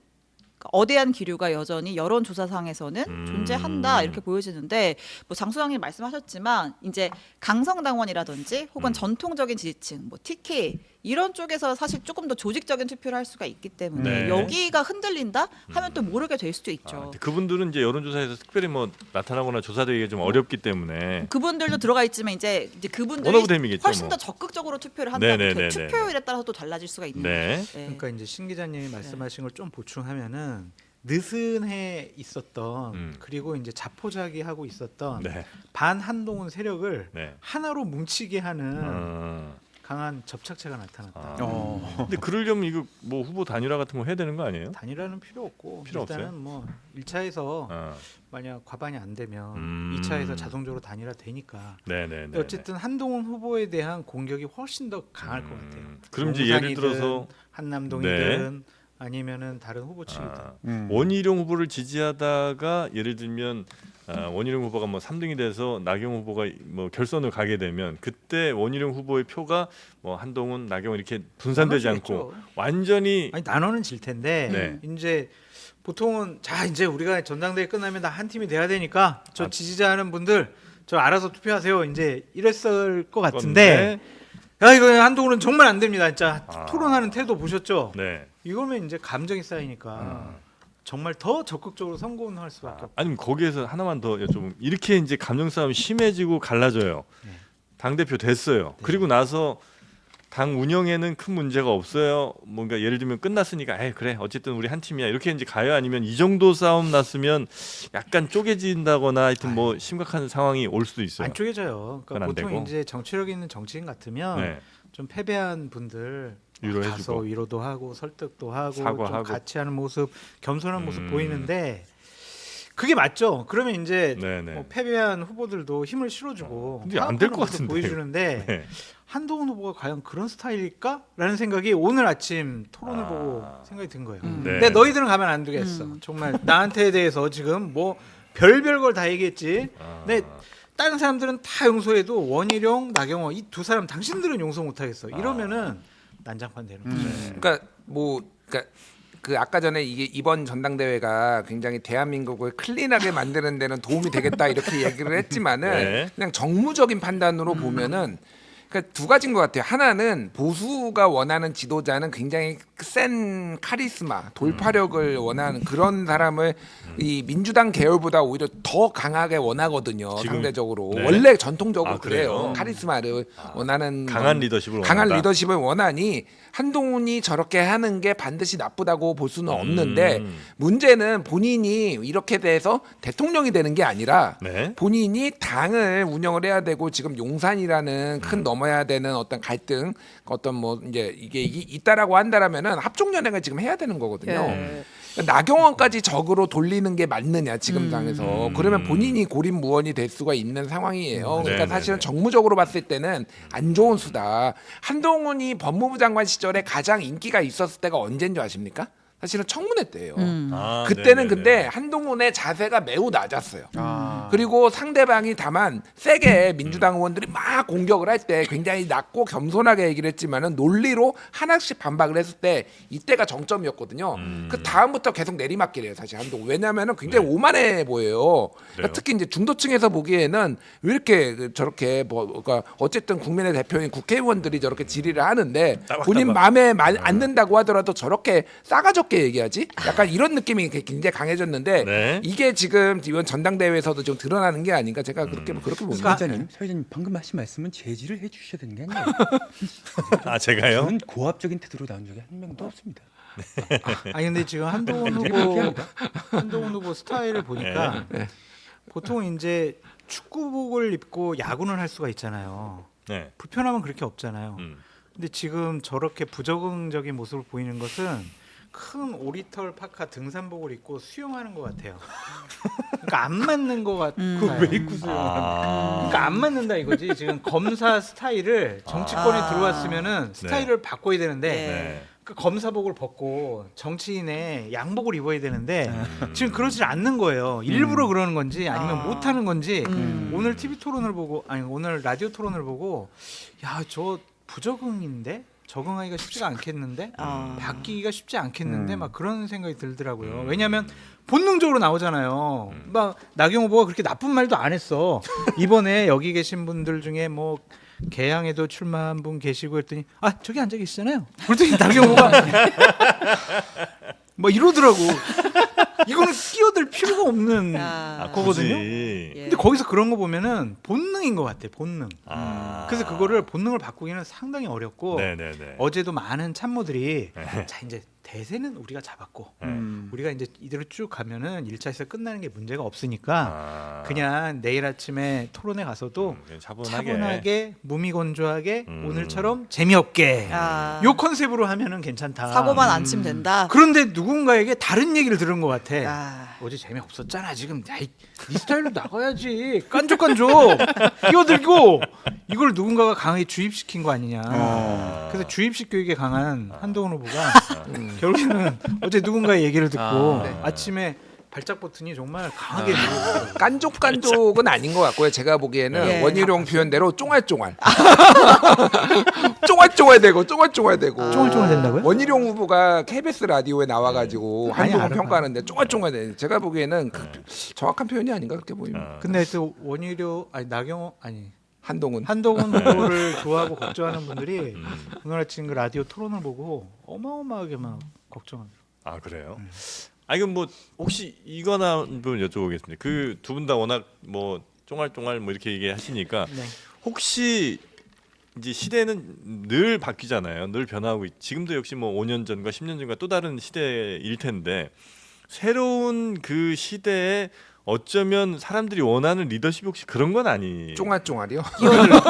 어대한 기류가 여전히 여론조사상에서는 존재한다 이렇게 보여지는데 뭐 장 소장님 말씀하셨지만 이제 강성당원이라든지 혹은 전통적인 지지층 뭐 TK 이런 쪽에서 사실 조금 더 조직적인 투표를 할 수가 있기 때문에 네. 여기가 흔들린다 하면 또 모르게 될 수도 있죠. 아, 근데 그분들은 이제 여론조사에서 특별히 뭐 나타나거나 조사되기가 좀 어렵기 때문에 그분들도 들어가 있지만 이제 그분들이 원어브댐이겠죠, 훨씬 뭐. 더 적극적으로 투표를 한다면 네네네네. 투표율에 따라서 또 달라질 수가 있는 네. 거죠. 네. 그러니까 이제 신 기자님이 말씀하신 걸 좀 보충하면은 느슨해 있었던 그리고 이제 자포자기하고 있었던 네. 반 한동훈 세력을 네. 하나로 뭉치게 하는 어. 강한 접착체가 나타났다. 아. 근데 그러려면 이거 뭐 후보 단일화 같은 거 해야 되는 거 아니에요? 단일화는 필요 없고 필요 일단은 없어요? 뭐 1차에서 아. 만약 과반이 안 되면 음. 2차에서 자동적으로 단일화 되니까 네네네. 어쨌든 한동훈 후보에 대한 공격이 훨씬 더 강할 것 같아요. 그럼 이제 예를 용산이든 들어서 한남동이든 아니면은 다른 후보 측이든 아, 원희룡 후보를 지지하다가 예를 들면 원희룡 후보가 뭐 3등이 돼서 나경원 후보가 뭐 결선을 가게 되면 그때 원희룡 후보의 표가 뭐 한동훈, 나경원 이렇게 분산되지 않고 나눠지겠죠. 완전히 아니 나눠는 질 텐데 네. 이제 보통은 자 이제 우리가 전당대회 끝나면 다 한 팀이 돼야 되니까 저 아. 지지자하는 분들 저 알아서 투표하세요 이제 이랬을 것 같은데 야 이거 한동훈은 정말 안 됩니다 진짜 아. 토론하는 태도 보셨죠? 네. 이거면 이제 감정이 쌓이니까 정말 더 적극적으로 선거운동할 수밖에 없고 아니면 거기에서 하나만 더 여쭤보면 이렇게 이제 감정 싸움이 심해지고 갈라져요. 당 대표 됐어요. 그리고 나서 당 운영에는 큰 문제가 없어요. 뭔가 예를 들면 끝났으니까 에이 그래 어쨌든 우리 한 팀이야 이렇게 이제 가요. 아니면 이 정도 싸움 났으면 약간 쪼개진다거나 하여튼 뭐 심각한 상황이 올 수도 있어요. 안 쪼개져요. 그건 그러니까 안 보통 되고. 이제 정치력 있는 정치인 같으면 네. 좀 패배한 분들 위로해주고. 가서 위로도 하고 설득도 하고 좀 사과하고. 같이 하는 모습 겸손한 모습 보이는데 그게 맞죠. 그러면 이제 네네. 뭐 패배한 후보들도 힘을 실어주고 근데 안될것 파악하는 모습 같은데요. 보여주는데 네. 한동훈 후보가 과연 그런 스타일일까?라는 생각이 오늘 아침 토론을 보고 생각이 든 거예요. 네. 근데 너희들은 가면 안 되겠어. 정말 나한테 대해서 지금 뭐 별별 걸 다 얘기했지. 근데 다른 사람들은 다 용서해도 원희룡, 나경원 이 두 사람 당신들은 용서 못 하겠어. 이러면은 난장판 되는 거죠. 그러니까 그 아까 전에 이게 이번 전당대회가 굉장히 대한민국을 클린하게 만드는 데는 도움이 되겠다 이렇게 얘기를 했지만은 네. 그냥 정무적인 판단으로 보면은 그러니까 두 가지인 것 같아요. 하나는 보수가 원하는 지도자는 굉장히 센 카리스마, 돌파력을 원하는 그런 사람을 이 민주당 계열보다 오히려 더 강하게 원하거든요. 지금? 상대적으로 네. 원래 전통적으로 아, 그래요? 그래요. 카리스마를 원하는 강한 건- 리더십을 강한 원한다? 리더십을 원하니 한동훈이 저렇게 하는 게 반드시 나쁘다고 볼 수는 없는데 문제는 본인이 이렇게 돼서 대통령이 되는 게 아니라 네. 본인이 당을 운영을 해야 되고 지금 용산이라는 큰 넘어야 되는 어떤 갈등 어떤 뭐 이제 이게 있다라고 한다라면은 합종 연행을 지금 해야 되는 거거든요. 예. 나경원까지 적으로 돌리는 게 맞느냐 지금 당에서 그러면 본인이 고립무원이 될 수가 있는 상황이에요. 그러니까 네네네. 사실은 정무적으로 봤을 때는 안 좋은 수다. 한동훈이 법무부 장관 시절에 가장 인기가 있었을 때가 언제인 줄 아십니까? 사실은 청문회 때예요. 아, 그때는 네네네. 근데 한동훈의 자세가 매우 낮았어요. 아. 그리고 상대방이 다만 세게 민주당 의원들이 막 공격을 할 때 굉장히 낮고 겸손하게 얘기를 했지만은 논리로 하나씩 반박을 했을 때 이때가 정점이었거든요. 그 다음부터 계속 내리막길이에요, 사실 한동훈. 왜냐하면은 굉장히 오만해 보여요. 그러니까 특히 이제 중도층에서 보기에는 왜 이렇게 저렇게 뭐 그러니까 어쨌든 국민의 대표인 국회의원들이 저렇게 질의를 하는데 따박따박. 본인 마음에 안 든다고 하더라도 저렇게 싸가지 없게 얘기하지? 약간 이런 느낌이 굉장히 강해졌는데 네. 이게 지금 이번 전당대회에서도 좀 드러나는 게 아닌가 제가 그렇게 봅니다. 사회자님 방금 하신 말씀은 제지를 해주셔야 되는 게 아니에요. 아 제가요? 저는 고압적인 태도로 나온 적이 한 명도 없습니다. 아니 근데 지금 한동훈 이제 후보 그렇게 한동훈 후보 스타일을 보니까 보통 이제 축구복을 입고 야구는 할 수가 있잖아요. 네. 불편함은 그렇게 없잖아요. 음. 근데 지금 저렇게 부적응적인 모습을 보이는 것은 큰 오리털 파카 등산복을 입고 수영하는 것 같아요. 그러니까 안 맞는 것 같아요. 왜 입고 수영을 그러니까 안 맞는다 이거지. 지금 검사 스타일을 정치권에 들어왔으면은 스타일을 바꿔야 되는데 네. 그 검사복을 벗고 정치인의 양복을 입어야 되는데 지금 그러질 않는 거예요. 일부러 그러는 건지 아니면 못하는 건지 오늘 TV 토론을 보고 아니 오늘 라디오 토론을 보고 야 저 부적응인데 적응하기가 쉽지가 않겠는데 바뀌기가 쉽지 않겠는데 막 그런 생각이 들더라고요. 왜냐하면 본능적으로 나오잖아요. 막 나경원 후보가 그렇게 나쁜 말도 안 했어. 이번에 여기 계신 분들 중에 뭐 개항에도 출마한 분 계시고 했더니 아 저기 앉아 계시잖아요. 그랬더니 나경원 후보가 뭐 이러더라고. 이거는 끼어들 필요가 없는 거거든요. 굳이. 예. 근데 거기서 그런 거 보면은 본능인 것 같아. 본능. 아. 그래서 그거를 본능을 바꾸기는 상당히 어렵고 네네네. 어제도 많은 참모들이 네. 자 이제 대세는 우리가 잡았고 음. 우리가 이제 이대로 쭉 가면은 1차에서 끝나는 게 문제가 없으니까 아. 그냥 내일 아침에 토론에 가서도 그냥 차분하게 무미건조하게 음. 오늘처럼 재미없게 아. 요 컨셉으로 하면은 괜찮다. 사고만 안 치면 된다. 그런데 누군가에게 다른 얘기를 들은 것 같아. 아. 어제 재미없었잖아. 지금 야이 네 스타일로 나가야지. 깐족깐족 끼어들고 이걸 누군가가 강하게 주입시킨 거 아니냐. 그래서 주입식 교육에 강한 한동훈 후보가 결국에는 어제 누군가의 얘기를 듣고 아침에 발작 버튼이 정말 강하게 누르더라고요. 깐족깐족은 아닌 것 같고요. 제가 보기에는 예. 원희룡 표현대로 쫑알쫑알. 쫑알쫑알되고 쫑알쫑알되고. 쫑알쫑알 된다고요? 원희룡 후보가 KBS 라디오에 나와가지고 아니, 한동훈 알아요. 평가하는데 쫑알쫑알돼. 제가 보기에는 그 정확한 표현이 아닌가 그렇게 보입니다. 근데 또 원희룡 아니 나경원 아니 한동훈. 한동훈 후보를 좋아하고 걱정하는 분들이 오늘 아침 그 라디오 토론을 보고 어마어마하게 막 걱정합니다. 아 그래요? 아 이건 뭐 혹시 이거나 한번 여쭤보겠습니다. 그 두 분 다 워낙 뭐 쫑알쫑알 뭐 이렇게 얘기하시니까 네. 혹시 이제 시대는 늘 바뀌잖아요. 늘 변하고 지금도 역시 뭐 5년 전과 10년 전과 또 다른 시대일 텐데 새로운 그 시대에 어쩌면 사람들이 원하는 리더십 혹시 그런 건 아니? 쫑알쫑알이요?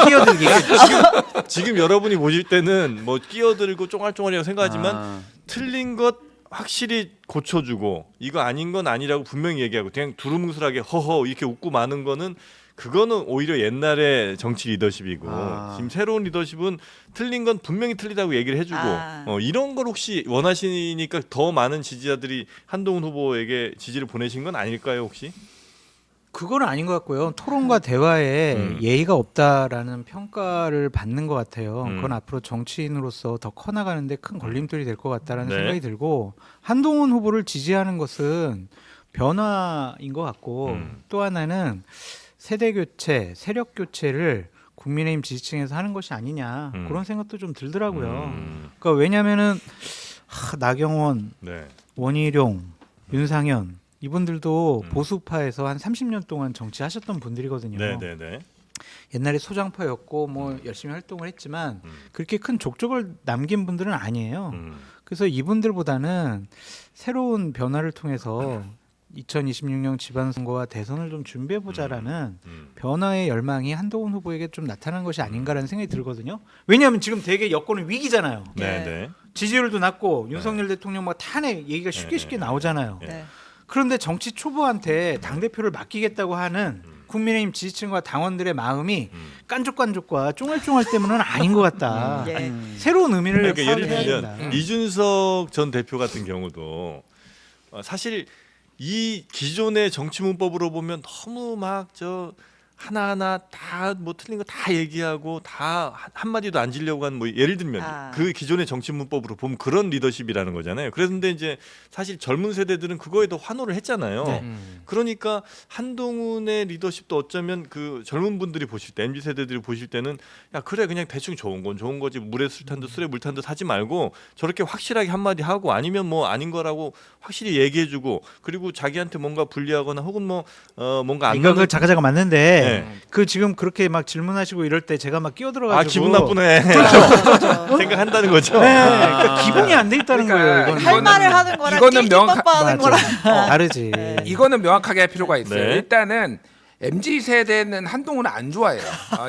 끼어들기가 지금 여러분이 보실 때는 뭐 끼어들고 쫑알쫑알이라고 생각하지만 틀린 것 확실히 고쳐주고 이거 아닌 건 아니라고 분명히 얘기하고 그냥 두루뭉술하게 허허 이렇게 웃고 마는 거는 그거는 오히려 옛날의 정치 리더십이고 지금 새로운 리더십은 틀린 건 분명히 틀리다고 얘기를 해주고 이런 걸 혹시 원하시니까 더 많은 지지자들이 한동훈 후보에게 지지를 보내신 건 아닐까요 혹시? 그건 아닌 것 같고요. 토론과 대화에 예의가 없다라는 평가를 받는 것 같아요. 그건 앞으로 정치인으로서 더 커나가는데 큰 걸림돌이 될 것 같다라는 네. 생각이 들고 한동훈 후보를 지지하는 것은 변화인 것 같고 또 하나는 세대 교체, 세력 교체를 국민의힘 지지층에서 하는 것이 아니냐 그런 생각도 좀 들더라고요. 그러니까 왜냐하면은 나경원, 네. 원희룡, 윤상현 이분들도 보수파에서 한 30년 동안 정치하셨던 분들이거든요. 네네네. 옛날에 소장파였고 뭐 열심히 활동을 했지만 그렇게 큰 족적을 남긴 분들은 아니에요. 그래서 이분들보다는 새로운 변화를 통해서 2026년 지방선거와 대선을 좀 준비해보자라는 변화의 열망이 한동훈 후보에게 좀 나타난 것이 아닌가라는 생각이 들거든요. 왜냐하면 지금 되게 여권은 위기잖아요. 네네. 지지율도 낮고 윤석열 대통령 뭐 탄핵 얘기가 쉽게 나오잖아요. 네. 그런데 정치 초보한테 당대표를 맡기겠다고 하는 국민의힘 지지층과 당원들의 마음이 깐족깐족과 쫑알쫑알 때문은 아닌 것 같다. 예. 새로운 의미를 그러니까 예를 파악해야 된다. 들면 이준석 전 대표 같은 경우도 사실 이 기존의 정치 문법으로 보면 너무 막 저 하나하나 다 뭐 틀린 거 다 얘기하고 다 한마디도 안 지려고 하는 뭐 예를 들면 그 기존의 정치 문법으로 보면 그런 리더십이라는 거잖아요. 그런데 이제 사실 젊은 세대들은 그거에 더 환호를 했잖아요. 그러니까 한동훈의 리더십도 어쩌면 그 젊은 분들이 보실 때 MZ 세대들이 보실 때는 야 그래 그냥 대충 좋은 건 좋은 거지 물에 술탄 듯 술에 물탄 듯 하지 말고 저렇게 확실하게 한마디 하고 아니면 뭐 아닌 거라고 확실히 얘기해주고 그리고 자기한테 뭔가 불리하거나 혹은 뭐 뭔가 안 이거 그 자가자가 맞는데 네. 그 지금 그렇게 막 질문하시고 이럴 때 제가 막 끼어들어가지고 아 기분 나쁘네. 그렇죠. 생각한다는 거죠. 네, 그러니까 기본이 안 돼 있다는 그러니까 거예요. 할 이거는. 말을 하는 거랑 이거는 낄낄빠빠하는 거랑 다르지. 이거는 명확하게 할 필요가 있어요. 네. 일단은 MZ 세대는 한동훈을 안 좋아해요.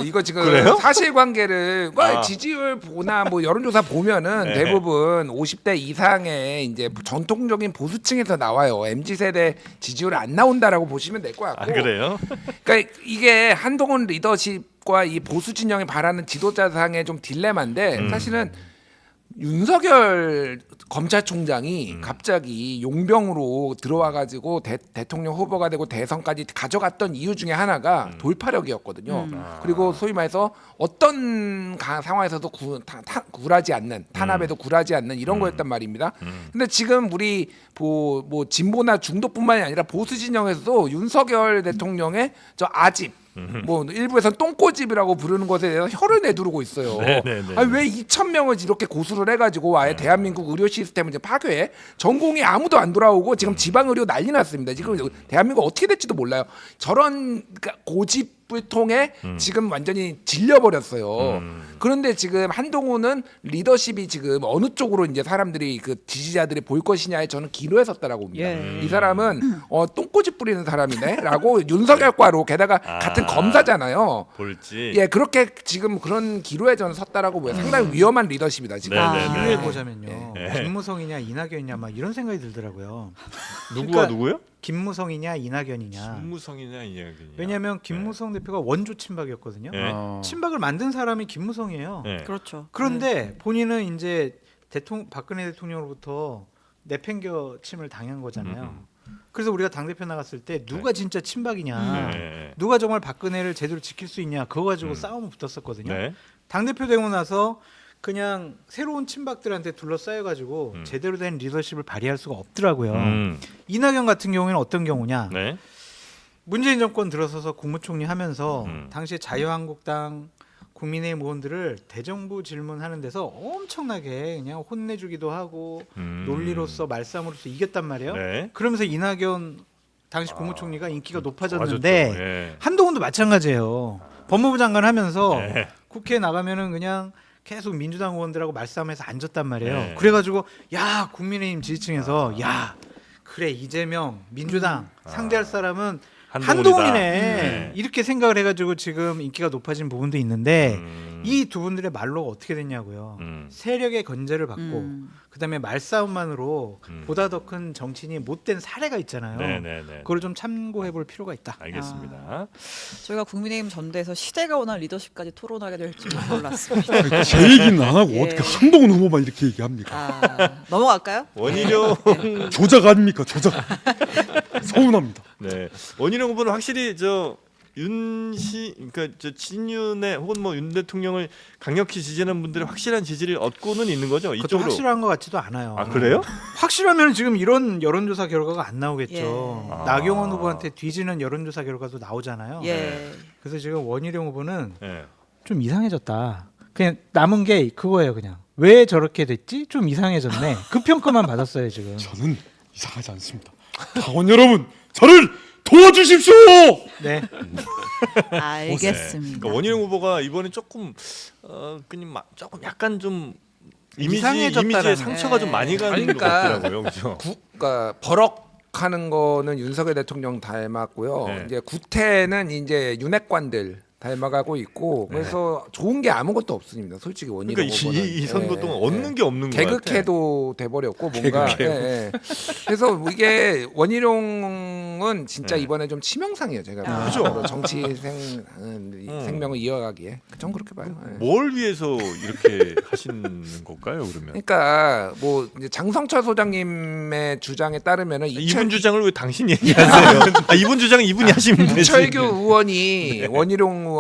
이거 지금 그래요? 사실관계를 지지율 보나 뭐 여론조사 보면은 네. 대부분 50대 이상의 이제 전통적인 보수층에서 나와요. MZ 세대 지지율 안 나온다라고 보시면 될 것 같고. 아 그래요? 그러니까 이게 한동훈 리더십과 이 보수 진영이 바라는 지도자상의 좀 딜레마인데 사실은 윤석열 검찰총장이 갑자기 용병으로 들어와가지고 대통령 후보가 되고 대선까지 가져갔던 이유 중에 하나가 돌파력이었거든요. 그리고 소위 말해서 어떤 상황에서도 굴하지 않는 탄압에도 굴하지 않는 이런 거였단 말입니다. 근데 지금 우리 뭐 진보나 중도뿐만이 아니라 보수 진영에서도 윤석열 대통령의 저 아집 뭐 일부에서는 똥꼬집이라고 부르는 것에 대해서 혀를 내두르고 있어요. 네네네. 아니 왜 2,000명을 이렇게 고수를 해가지고 아예 대한민국 의료 시스템을 이제 파괴해? 전공이 아무도 안 돌아오고 지금 지방 의료 난리 났습니다. 지금 대한민국 어떻게 될지도 몰라요. 저런 고집을 통해 지금 완전히 질려버렸어요. 그런데 지금 한동훈은 리더십이 지금 어느 쪽으로 이제 사람들이 그 지지자들이 볼 것이냐에 저는 기로에 섰다라고 봅니다. 이 사람은 똥꼬집 뿌리는 사람이네라고 윤석열과로 게다가 같은 검사잖아요. 볼지. 예, 그렇게 지금 그런 기로에 저는 섰다라고 보여요. 상당히 위험한 리더십이다 지금. 네네네. 기회에 보자면요. 김무성이냐 이낙연이냐 막 이런 생각이 들더라고요. 누구와 그러니까 누구요? 김무성이냐 이낙연이냐. 김무성이냐 이야기냐. 왜냐하면 김무성 대표가 원조 친박이었거든요. 네. 친박을 만든 사람이 김무성이에요. 네. 그렇죠. 그런데 본인은 이제 박근혜 대통령으로부터 내팽겨 침을 당한 거잖아요. 그래서 우리가 당대표 나갔을 때 누가 진짜 친박이냐, 네. 누가 정말 박근혜를 제대로 지킬 수 있냐, 그거 가지고 싸움을 붙었었거든요. 네. 당대표 되고 나서 그냥 새로운 친박들한테 둘러싸여가지고 제대로 된 리더십을 발휘할 수가 없더라고요. 이낙연 같은 경우에는 어떤 경우냐? 네. 문재인 정권 들어서서 국무총리 하면서 당시에 자유한국당 국민의힘 의원들을 대정부 질문하는 데서 엄청나게 그냥 혼내주기도 하고 논리로서 말싸움으로서 이겼단 말이에요. 네. 그러면서 이낙연 당시 국무총리가 인기가 높아졌는데 맞았죠. 예. 한동훈도 마찬가지예요. 법무부 장관 하면서 네. 국회에 나가면은 그냥 계속 민주당 의원들하고 말싸움해서 앉았단 말이에요. 네. 그래가지고 야 국민의힘 지지층에서 야 그래 이재명 민주당 상대할 사람은 한동훈이다. 한동훈이네 이렇게 생각을 해가지고 지금 인기가 높아진 부분도 있는데 이 두 분들의 말로가 어떻게 됐냐고요. 세력의 건재를 받고 그다음에 말싸움만으로 보다 더 큰 정치인이 못된 사례가 있잖아요. 네네네. 그걸 좀 참고해볼 필요가 있다. 알겠습니다. 저희가 국민의힘 전대에서 시대가 원한 리더십까지 토론하게 될 줄 몰랐습니다. 제 얘기는 안 하고 예. 어떻게 한동훈 후보만 이렇게 얘기합니까? 넘어갈까요? 원희룡 조작 아닙니까? 조작. 서운합니다. 네. 원희룡 후보는 확실히 저 윤씨 그러니까 저 친윤의 혹은 뭐 윤 대통령을 강력히 지지하는 분들의 확실한 지지를 얻고는 있는 거죠. 그것도 이쪽으로. 확실한 것 같지도 않아요. 아 그래요? 확실하면 지금 이런 여론조사 결과가 안 나오겠죠. 예. 나경원 후보한테 뒤지는 여론조사 결과도 나오잖아요. 예. 그래서 지금 원희룡 후보는 네. 좀 이상해졌다. 그냥 남은 게 그거예요. 그냥 왜 저렇게 됐지? 좀 이상해졌네. 그 평가만 받았어요 지금. 저는 이상하지 않습니다. 당원 여러분, 저를 도와주십시오. 네. 알겠습니다. 그러니까 원희룡 후보가 이번에 조금 그냥 조금 약간 좀 이상해졌다라는 이미지에 상처가 좀 많이 가는 아니, 것 그러니까 같더라고요. 그렇죠? 그러니까 버럭하는 거는 윤석열 대통령 닮았고요. 네. 이제 구태는 이제 윤핵관들 닮아가고 있고 그래서 좋은 게 아무것도 없습니다. 솔직히 원희룡 그러니까 후보는 이 선거 예, 동안 예. 얻는 게 없는 거 같아. 개그캐도 돼버렸고 뭔가 개그캐도. 예. 그래서 이게 원희룡은 진짜 네. 이번에 좀 치명상이에요. 제가 그죠? 정치 생명을 이어가기에 전 그렇게 봐요. 예. 뭘 위해서 이렇게 하시는 걸까요? 그러면 그러니까 뭐 이제 장성철 소장님의 주장에 따르면은 이분 주장을 왜 당신이 얘기하세요? 이분 주장은 이분이 하시면 되지. 이철규 의원이 원희룡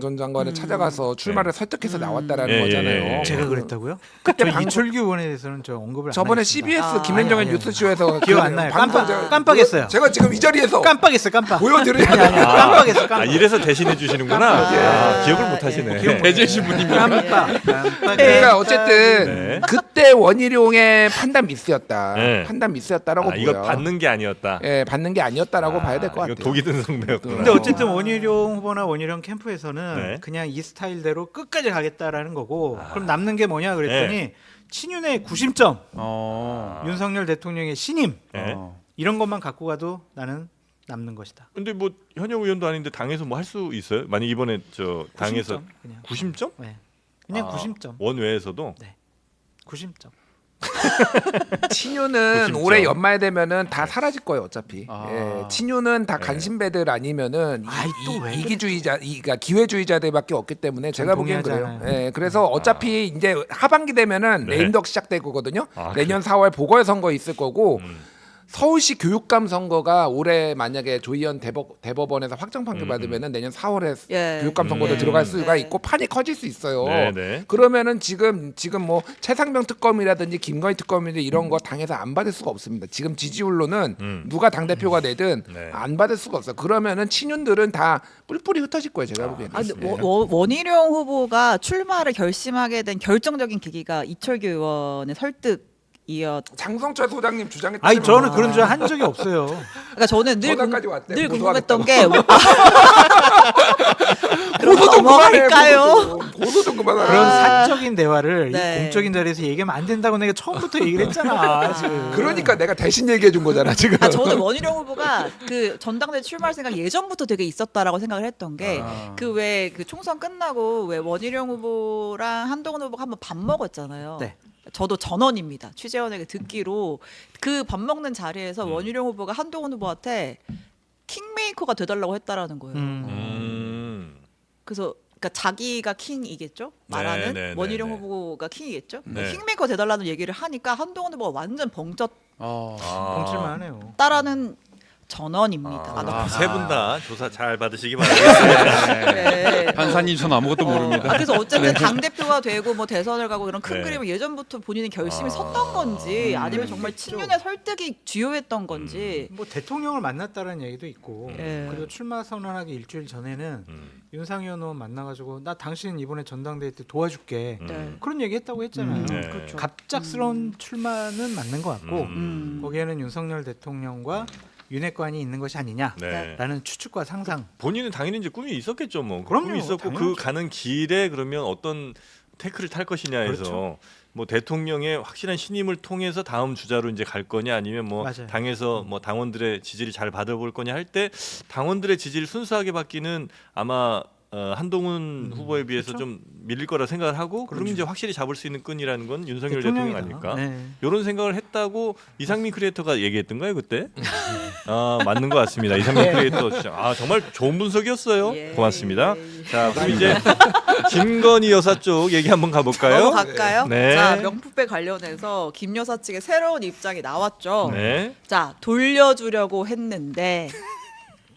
전 장관을 찾아가서 출마를 설득해서 나왔다라는 예, 거잖아요. 예, 예. 제가 그랬다고요? 그때 저 방송- 이철규 의원에 대해서는 저 언급을 안 저번에 하겠습니다. CBS 김현정의 아니, 아니. 뉴스쇼에서 기억 안 나요. 깜빡했어요. 제가 지금 이 자리에서 깜빡했어요. 깜빡. 보여드려야 돼. 깜빡했어. 깜빡. 이래서 대신해 주시는구나. 아, 기억을 못 하시네. 기억 못 배재신 분입니다. 깜빡. 그러니까 어쨌든 네. 그때 원희룡의 판단 미스였다. 네. 판단 미스였다라고 보여요. 이거 받는 게 아니었다. 예, 받는 게 아니었다라고 봐야 될 것 이거 같아요. 독이 든 성배였구나. 근데 어쨌든 원희룡 후보나 원희룡 캠프에서는 네. 그냥 이 스타일대로 끝까지 가겠다라는 거고 그럼 남는 게 뭐냐 그랬더니 친윤의 구심점, 윤석열 대통령의 신임 네. 이런 것만 갖고 가도 나는 남는 것이다. 근데 뭐 현역 의원도 아닌데 당에서 뭐 할 수 있어요? 만약 이번에 저 당에서 90점, 그냥. 90점? 네. 그냥 90점. 원외에서도 90점. 친윤은 90점. 올해 연말 되면은 다 사라질 거예요 어차피. 아. 예, 친윤은 다 간신배들 아니면은 아이, 또왜 이기주의자, 그러니까 기회주의자들밖에 없기 때문에 제가 보기엔 그래요. 동의하지 않아요. 예, 그래서 어차피 이제 하반기 되면은 네. 레임덕 시작될 거거든요. 아, 내년 4월 보궐선거 있을 거고. 서울시 교육감 선거가 올해 만약에 조희연 대법원에서 확정 판결 받으면은 내년 4월에 예. 교육감 선거도 들어갈 수가 네. 있고 판이 커질 수 있어요. 네, 네. 그러면은 지금 뭐 최상병 특검이라든지 김건희 특검이라든지 이런 거 당에서 안 받을 수가 없습니다. 지금 지지율로는 누가 당 대표가 되든 네. 안 받을 수가 없어요. 그러면은 친윤들은 다 뿔뿔이 흩어질 거예요. 제가 보기에는. 아, 근데 원희룡 후보가 출마를 결심하게 된 결정적인 계기가 이철규 의원의 설득이었. 장성철 소장님 주장에 아니 따르면 저는 그런 줄 한 적이 없어요. 그러니까 저는 늘, 전화까지 왔대. 늘 고소하겠다고. 궁금했던 게 고소 좀 넘어갈까요? 고소 좀 그만하라. 그런 사적인 대화를 네. 이 공적인 자리에서 얘기하면 안 된다고 내가 처음부터 얘기를 했잖아. 지금. 그러니까 내가 대신 얘기해 준 거잖아 지금. 저는 원희룡 후보가 그 전당대 출마할 생각 예전부터 되게 있었다라고 생각을 했던 게 그 왜 그 총선 끝나고 왜 원희룡 후보랑 한동훈 후보가 한번 밥 먹었잖아요. 네. 저도 전원입니다. 취재원에게 듣기로 그 밥 먹는 자리에서 원희룡 후보가 한동훈 후보한테 킹메이커가 돼달라고 했다라는 거예요. 그래서 그러니까 자기가 킹이겠죠? 말하는 네, 네, 원희룡 네. 후보가 킹이겠죠? 네. 킹메이커 돼달라는 얘기를 하니까 한동훈 후보가 완전 벙쪘다라는 봉칠만하네요. 전원입니다. 세 분 다 조사 잘 받으시기 바라겠습니다. 네. 판사님 전 아무것도 모릅니다. 그래서 어쨌든 당 대표가 되고 뭐 대선을 가고 이런 큰 네. 그림을 예전부터 본인이 결심이 섰던 건지 아니면 정말 친윤의 설득이 주요했던 건지. 뭐 대통령을 만났다는 얘기도 있고 예. 그리고 출마 선언하기 일주일 전에는 윤상현 의원 만나가지고 나 당신 이번에 전당대회 때 도와줄게 네. 그런 얘기했다고 했잖아요. 네. 그렇죠. 갑작스러운 출마는 맞는 것 같고 음. 거기에는 윤석열 대통령과 윤핵관이 있는 것이 아니냐라는 네. 추측과 상상. 본인은 당연히 이제 꿈이 있었겠죠, 뭐. 그럼요, 꿈이 있었고 당연하죠. 그 가는 길에 그러면 어떤 태클을 탈 것이냐 해서 그렇죠. 뭐 대통령의 확실한 신임을 통해서 다음 주자로 이제 갈 거냐 아니면 뭐 맞아요. 당에서 뭐 당원들의 지지를 잘 받아볼 거냐 할 때 당원들의 지지를 순수하게 받기는 아마 한동훈 후보에 비해서 좀 밀릴 거라 생각을 하고 그럼 이제 확실히 잡을 수 있는 끈이라는 건 윤석열 대통령 아닐까? 네. 이런 생각을 했다고 이상민 크리에이터가 얘기했던가요 그때? 아 맞는 것 같습니다. 이상민 크리에이터 진짜 정말 좋은 분석이었어요. 예, 고맙습니다. 예, 예. 자 그럼 이제 김건희 여사 쪽 얘기 한번 가볼까요? 넘어갈까요? 네. 자, 명품백 관련해서 김 여사 측의 새로운 입장이 나왔죠. 네. 자, 돌려주려고 했는데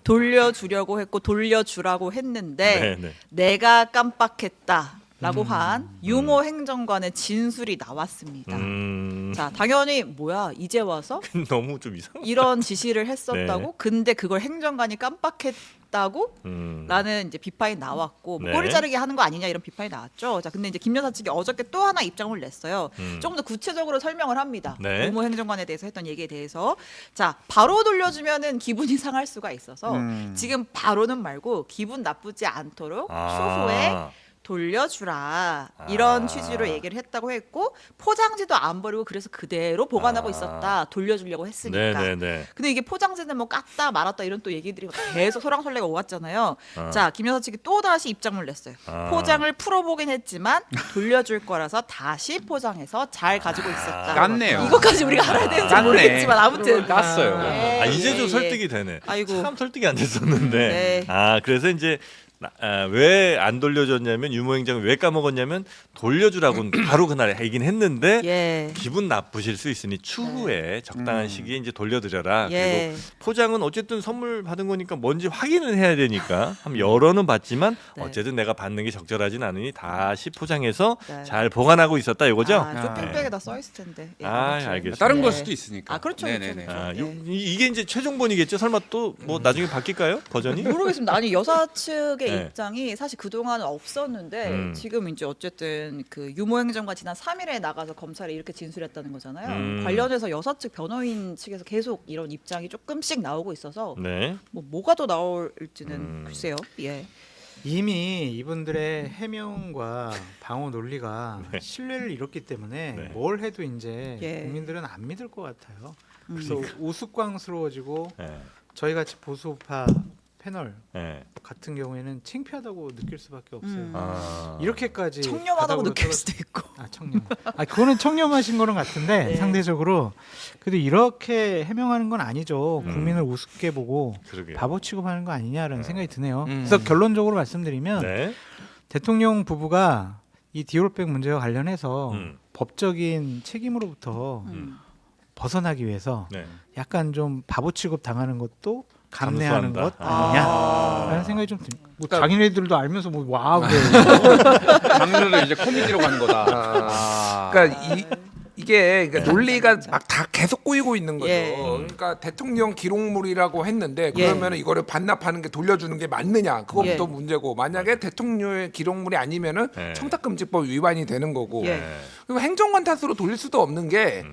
돌려주려고 했고 돌려주라고 했는데 네, 네. 내가 깜빡했다라고 한 유모 행정관의 진술이 나왔습니다. 자, 당연히 뭐야 이제 와서 너무 좀 이상. 이런 지시를 했었다고? 네. 근데 그걸 행정관이 깜빡했다고? 라는 이제 비판이 나왔고 뭐 네. 꼬리 자르기 하는 거 아니냐 이런 비판이 나왔죠. 자, 근데 이제 김 여사 측이 어저께 또 하나 입장을 냈어요. 조금 더 구체적으로 설명을 합니다. 네. 유모 행정관에 대해서 했던 얘기에 대해서 자, 바로 돌려주면은 기분이 상할 수가 있어서 지금 바로는 말고 기분 나쁘지 않도록 추후에 돌려주라 이런 취지로 얘기를 했다고 했고 포장지도 안 버리고 그래서 그대로 보관하고 있었다 돌려주려고 했으니까. 네네네. 근데 이게 포장지는 뭐 깠다 말았다 이런 또 얘기들이 계속 소랑설레가 오갔잖아요. 자, 김 여사 측이 또 다시 입장을 냈어요. 포장을 풀어보긴 했지만 돌려줄 거라서 다시 포장해서 잘 가지고 있었다. 깠네요. 이것까지 우리가 알아야 되는지 깠네. 모르겠지만 아무튼 깠어요. 이제 좀 예, 설득이 예. 되네. 아이고. 참 설득이 안 됐었는데. 네. 그래서 이제 왜 안 돌려줬냐면 유모행정을 왜 까먹었냐면 돌려주라고는 바로 그날 얘기는 했는데 예. 기분 나쁘실 수 있으니 추후에 적당한 시기에 이제 돌려드려라. 예. 그리고 포장은 어쨌든 선물 받은 거니까 뭔지 확인은 해야 되니까 한 열어는 봤지만 네. 어쨌든 내가 받는 게 적절하진 않으니 다시 포장해서 네. 잘 보관하고 있었다 이거죠? 쇼핑백에다 써 있을 텐데. 예, 아무튼. 알겠습니다. 다른 네. 걸 수도 있으니까. 그렇죠. 네네네. 그렇죠. 이게 이제 최종본이겠죠? 설마 또 뭐 나중에 바뀔까요? 버전이? 모르겠습니다. 아니 여사 측의 네. 입장이 사실 그동안은 없었는데 지금 이제 어쨌든 그 유모 행정관 지난 3일에 나가서 검찰에 이렇게 진술했다는 거잖아요. 관련해서 여사 측 변호인 측에서 계속 이런 입장이 조금씩 나오고 있어서 네. 뭐가 더 나올지는 글쎄요. 예. 이미 이분들의 해명과 방어 논리가 네. 신뢰를 잃었기 때문에 네. 뭘 해도 이제 예. 국민들은 안 믿을 것 같아요. 그래서 우스꽝스러워지고 네. 저희 같이 보수파 패널 네. 같은 경우에는 창피하다고 느낄 수밖에 없어요. 아. 이렇게까지 청렴하다고 바닥으로 느낄 떨어져- 수도 있고. 청렴. 그거는 청렴하신 거는 같은데 네. 상대적으로 그래도 이렇게 해명하는 건 아니죠. 국민을 우습게 보고 그러게요. 바보 취급하는 거 아니냐라는 생각이 드네요. 음. 그래서 결론적으로 말씀드리면 네. 대통령 부부가 이 디올백 문제와 관련해서 음. 법적인 책임으로부터 벗어나기 위해서 네. 약간 좀 바보 취급 당하는 것도 감내하는 감수한다. 것 아니냐라는 생각이 좀 듭니다. 뭐 그러니까- 자기네들도 알면서 뭐 와 그래. 장르를 이제 코미디로 가는 거다. 그러니까 이게 그러니까 논리가 막 다 계속 꼬이고 있는 거죠. 예. 그러니까 대통령 기록물이라고 했는데 그러면 이거를 반납하는 게 돌려주는 게 맞느냐 그것부터 예. 문제고 만약에 대통령의 기록물이 아니면은 예. 청탁금지법 위반이 되는 거고 예. 그리고 행정관 탓으로 돌릴 수도 없는 게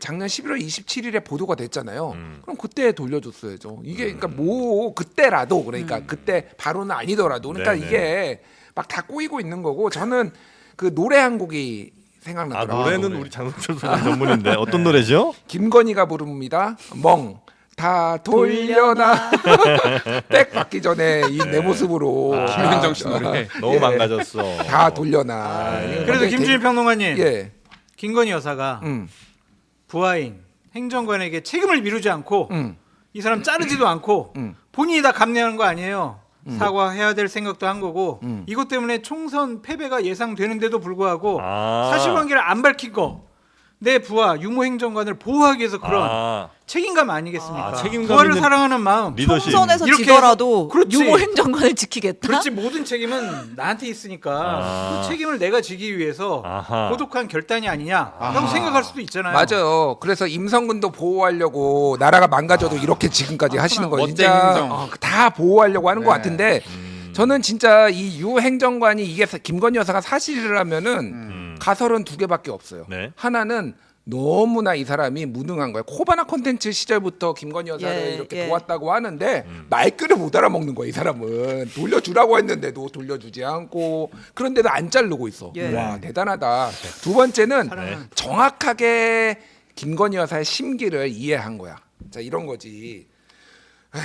작년 11월 27일에 보도가 됐잖아요. 그럼 그때 돌려줬어야죠. 이게 그러니까 뭐 그때라도 그러니까 그때 바로는 아니더라도 그러니까 네네. 이게 막 다 꼬이고 있는 거고 저는 그 노래 한 곡이 생각나더라고요. 노래는 노래. 우리 장동철 선생 전문인데 어떤 노래죠? 김건희가 부릅니다. 멍. 다 돌려놔. 백 받기 전에 이 내 모습으로 김현정 씨 노래. 너무 예. 망가졌어. 다 돌려놔. 그래도 김준일 평론가님, 예. 김건희 여사가 부하인 행정관에게 책임을 미루지 않고 이 사람 자르지도 않고 본인이 다 감내하는 거 아니에요. 사과해야 될 생각도 한 거고 이것 때문에 총선 패배가 예상되는데도 불구하고 사실관계를 안 밝힌 거. 내 부하 유모 행정관을 보호하기 위해서 그런 책임감 아니겠습니까? 책임감 부하를 있는 사랑하는 마음. 리더십. 총선에서 이렇게 지더라도 그렇지. 유모 행정관을 지키겠다. 그렇지 모든 책임은 나한테 있으니까 그 책임을 내가 지기 위해서 아하. 고독한 결단이 아니냐라고 생각할 수도 있잖아요. 맞아요. 그래서 임성근도 보호하려고 나라가 망가져도 이렇게 지금까지 하시는 거 멋쟁이 진짜 행정. 다 보호하려고 하는 것 네. 같은데 저는 진짜 이 유 행정관이 이게 김건희 여사가 사실이라면은 가설은 두 개밖에 없어요. 네. 하나는 너무나 이 사람이 무능한 거예요. 코바나 콘텐츠 시절부터 김건희 여사를 예, 이렇게 예. 도왔다고 하는데 말귀를 못 알아먹는 거야. 이 사람은 돌려주라고 했는데도 돌려주지 않고 그런데도 안 자르고 있어. 예. 와 대단하다. 두 번째는 네. 정확하게 김건희 여사의 심기를 이해한 거야. 자 이런 거지. 에휴,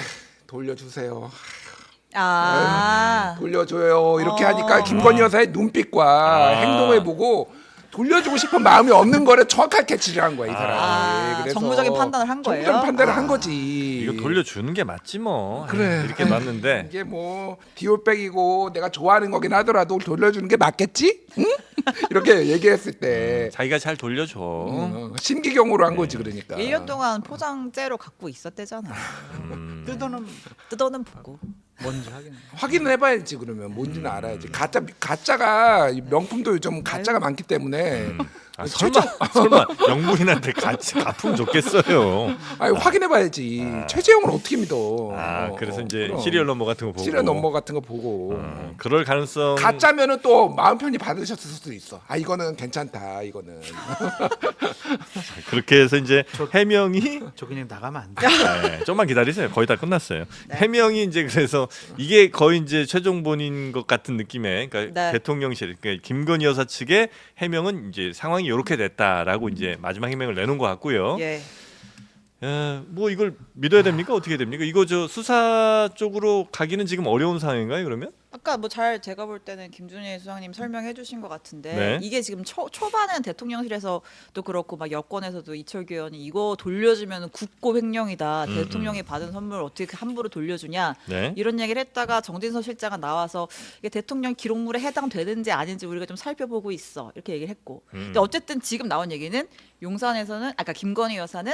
돌려주세요. 돌려줘요 이렇게 하니까 아. 김건희 여사의 눈빛과 행동을 보고 돌려주고 싶은 마음이 없는 거를 정확하게 캐치를 한 거야 이 사람이. 정무적인 판단을 한 거예요. 정무적인 판단을 한 거지. 이거 돌려주는 게 맞지 뭐. 그래. 이렇게 맞는데 이게 뭐 디올백이고 내가 좋아하는 거긴 하더라도 돌려주는 게 맞겠지? 응? 이렇게 얘기했을 때 자기가 잘 돌려줘. 신기경으로 한 거지 그러니까. 1년 동안 포장재로 갖고 있었대잖아. 뜯어는 보고. 뭔지 하긴. 확인을 해봐야지 그러면 뭔지는 알아야지. 가짜가 명품도 요즘 가짜가 많기 때문에 설마 영부인한테 같이 가품 줬겠어요. 아니 확인해봐야지. 최재형을 어떻게 믿어? 그래서 이제 그럼. 시리얼 넘버 같은 거 보고. 시리얼 넘버 같은 거 보고. 그럴 가능성. 가짜면은 또 마음 편히 받으셨을 수도 있어. 아 이거는 괜찮다. 이거는. 그렇게 해서 이제 해명이 저 그냥 나가면 안 돼. 네, 좀만 기다리세요. 거의 다 끝났어요. 해명이 이제 그래서 이게 거의 이제 최종본인 것 같은 느낌의 그러니까 네. 대통령실 그러니까 김건희 여사 측의 해명은 이제 상황이 이렇게 됐다라고 이제 마지막 해명을 내놓은 것 같고요. 예. 뭐 이걸 믿어야 됩니까? 어떻게 됩니까? 이거 저 수사 쪽으로 가기는 지금 어려운 상황인가요? 그러면? 아까 뭐 잘 제가 볼 때는 김준일 수장님 설명해 주신 것 같은데 네. 이게 지금 초반에는 대통령실에서도 그렇고 막 여권에서도 이철규 의원이 이거 돌려주면 국고 횡령이다. 대통령이 받은 선물 어떻게 함부로 돌려주냐 네. 이런 얘기를 했다가 정진석 실장은 나와서 이게 대통령 기록물에 해당되는지 아닌지 우리가 좀 살펴보고 있어 이렇게 얘기를 했고 근데 어쨌든 지금 나온 얘기는 용산에서는 아까 김건희 여사는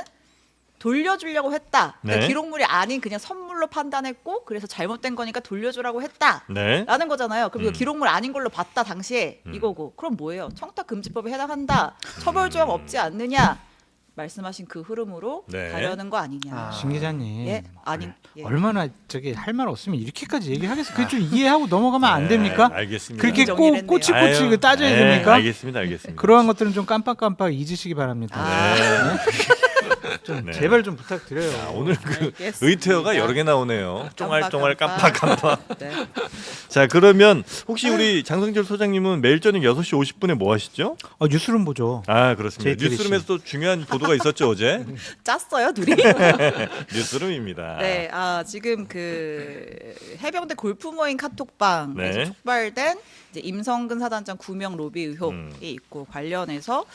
돌려주려고 했다. 그러니까 네. 기록물이 아닌 그냥 선물로 판단했고 그래서 잘못된 거니까 돌려주라고 했다. 네. 라는 거잖아요. 그럼 이거 기록물 아닌 걸로 봤다 당시에 이거고. 그럼 뭐예요? 청탁금지법에 해당한다. 처벌 조항 없지 않느냐? 말씀하신 그 흐름으로 네. 가려는 거 아니냐? 신 기자님. 예, 아니. 예. 얼마나 저기 할 말 없으면 이렇게까지 얘기하겠어. 그게 좀 이해하고 넘어가면 안 됩니까? 네, 알겠습니다. 그렇게 정리를 꼭 했네요. 꼬치꼬치 아유, 그 따져야 네, 됩니까? 알겠습니다. 알겠습니다. 그러한 것들은 좀 깜빡깜빡 잊으시기 바랍니다. 좀 네. 제발 좀 부탁드려요. 오늘 그 알겠습니다. 의태어가 여러 개 나오네요. 쫑알쫑알 깜빡깜빡. 네. 자 그러면 혹시 우리 장성철 소장님은 매일 저녁 6시 50분에 뭐 하시죠? 뉴스룸 보죠. 아 그렇습니다. JTBC. 뉴스룸에서 또 중요한 보도가 있었죠 어제. 짰어요, 둘이? 뉴스룸입니다. 네, 지금 그 해병대 골프 모임 카톡방에서 네. 촉발된 이제 임성근 사단장 구명 로비 의혹이 있고 관련해서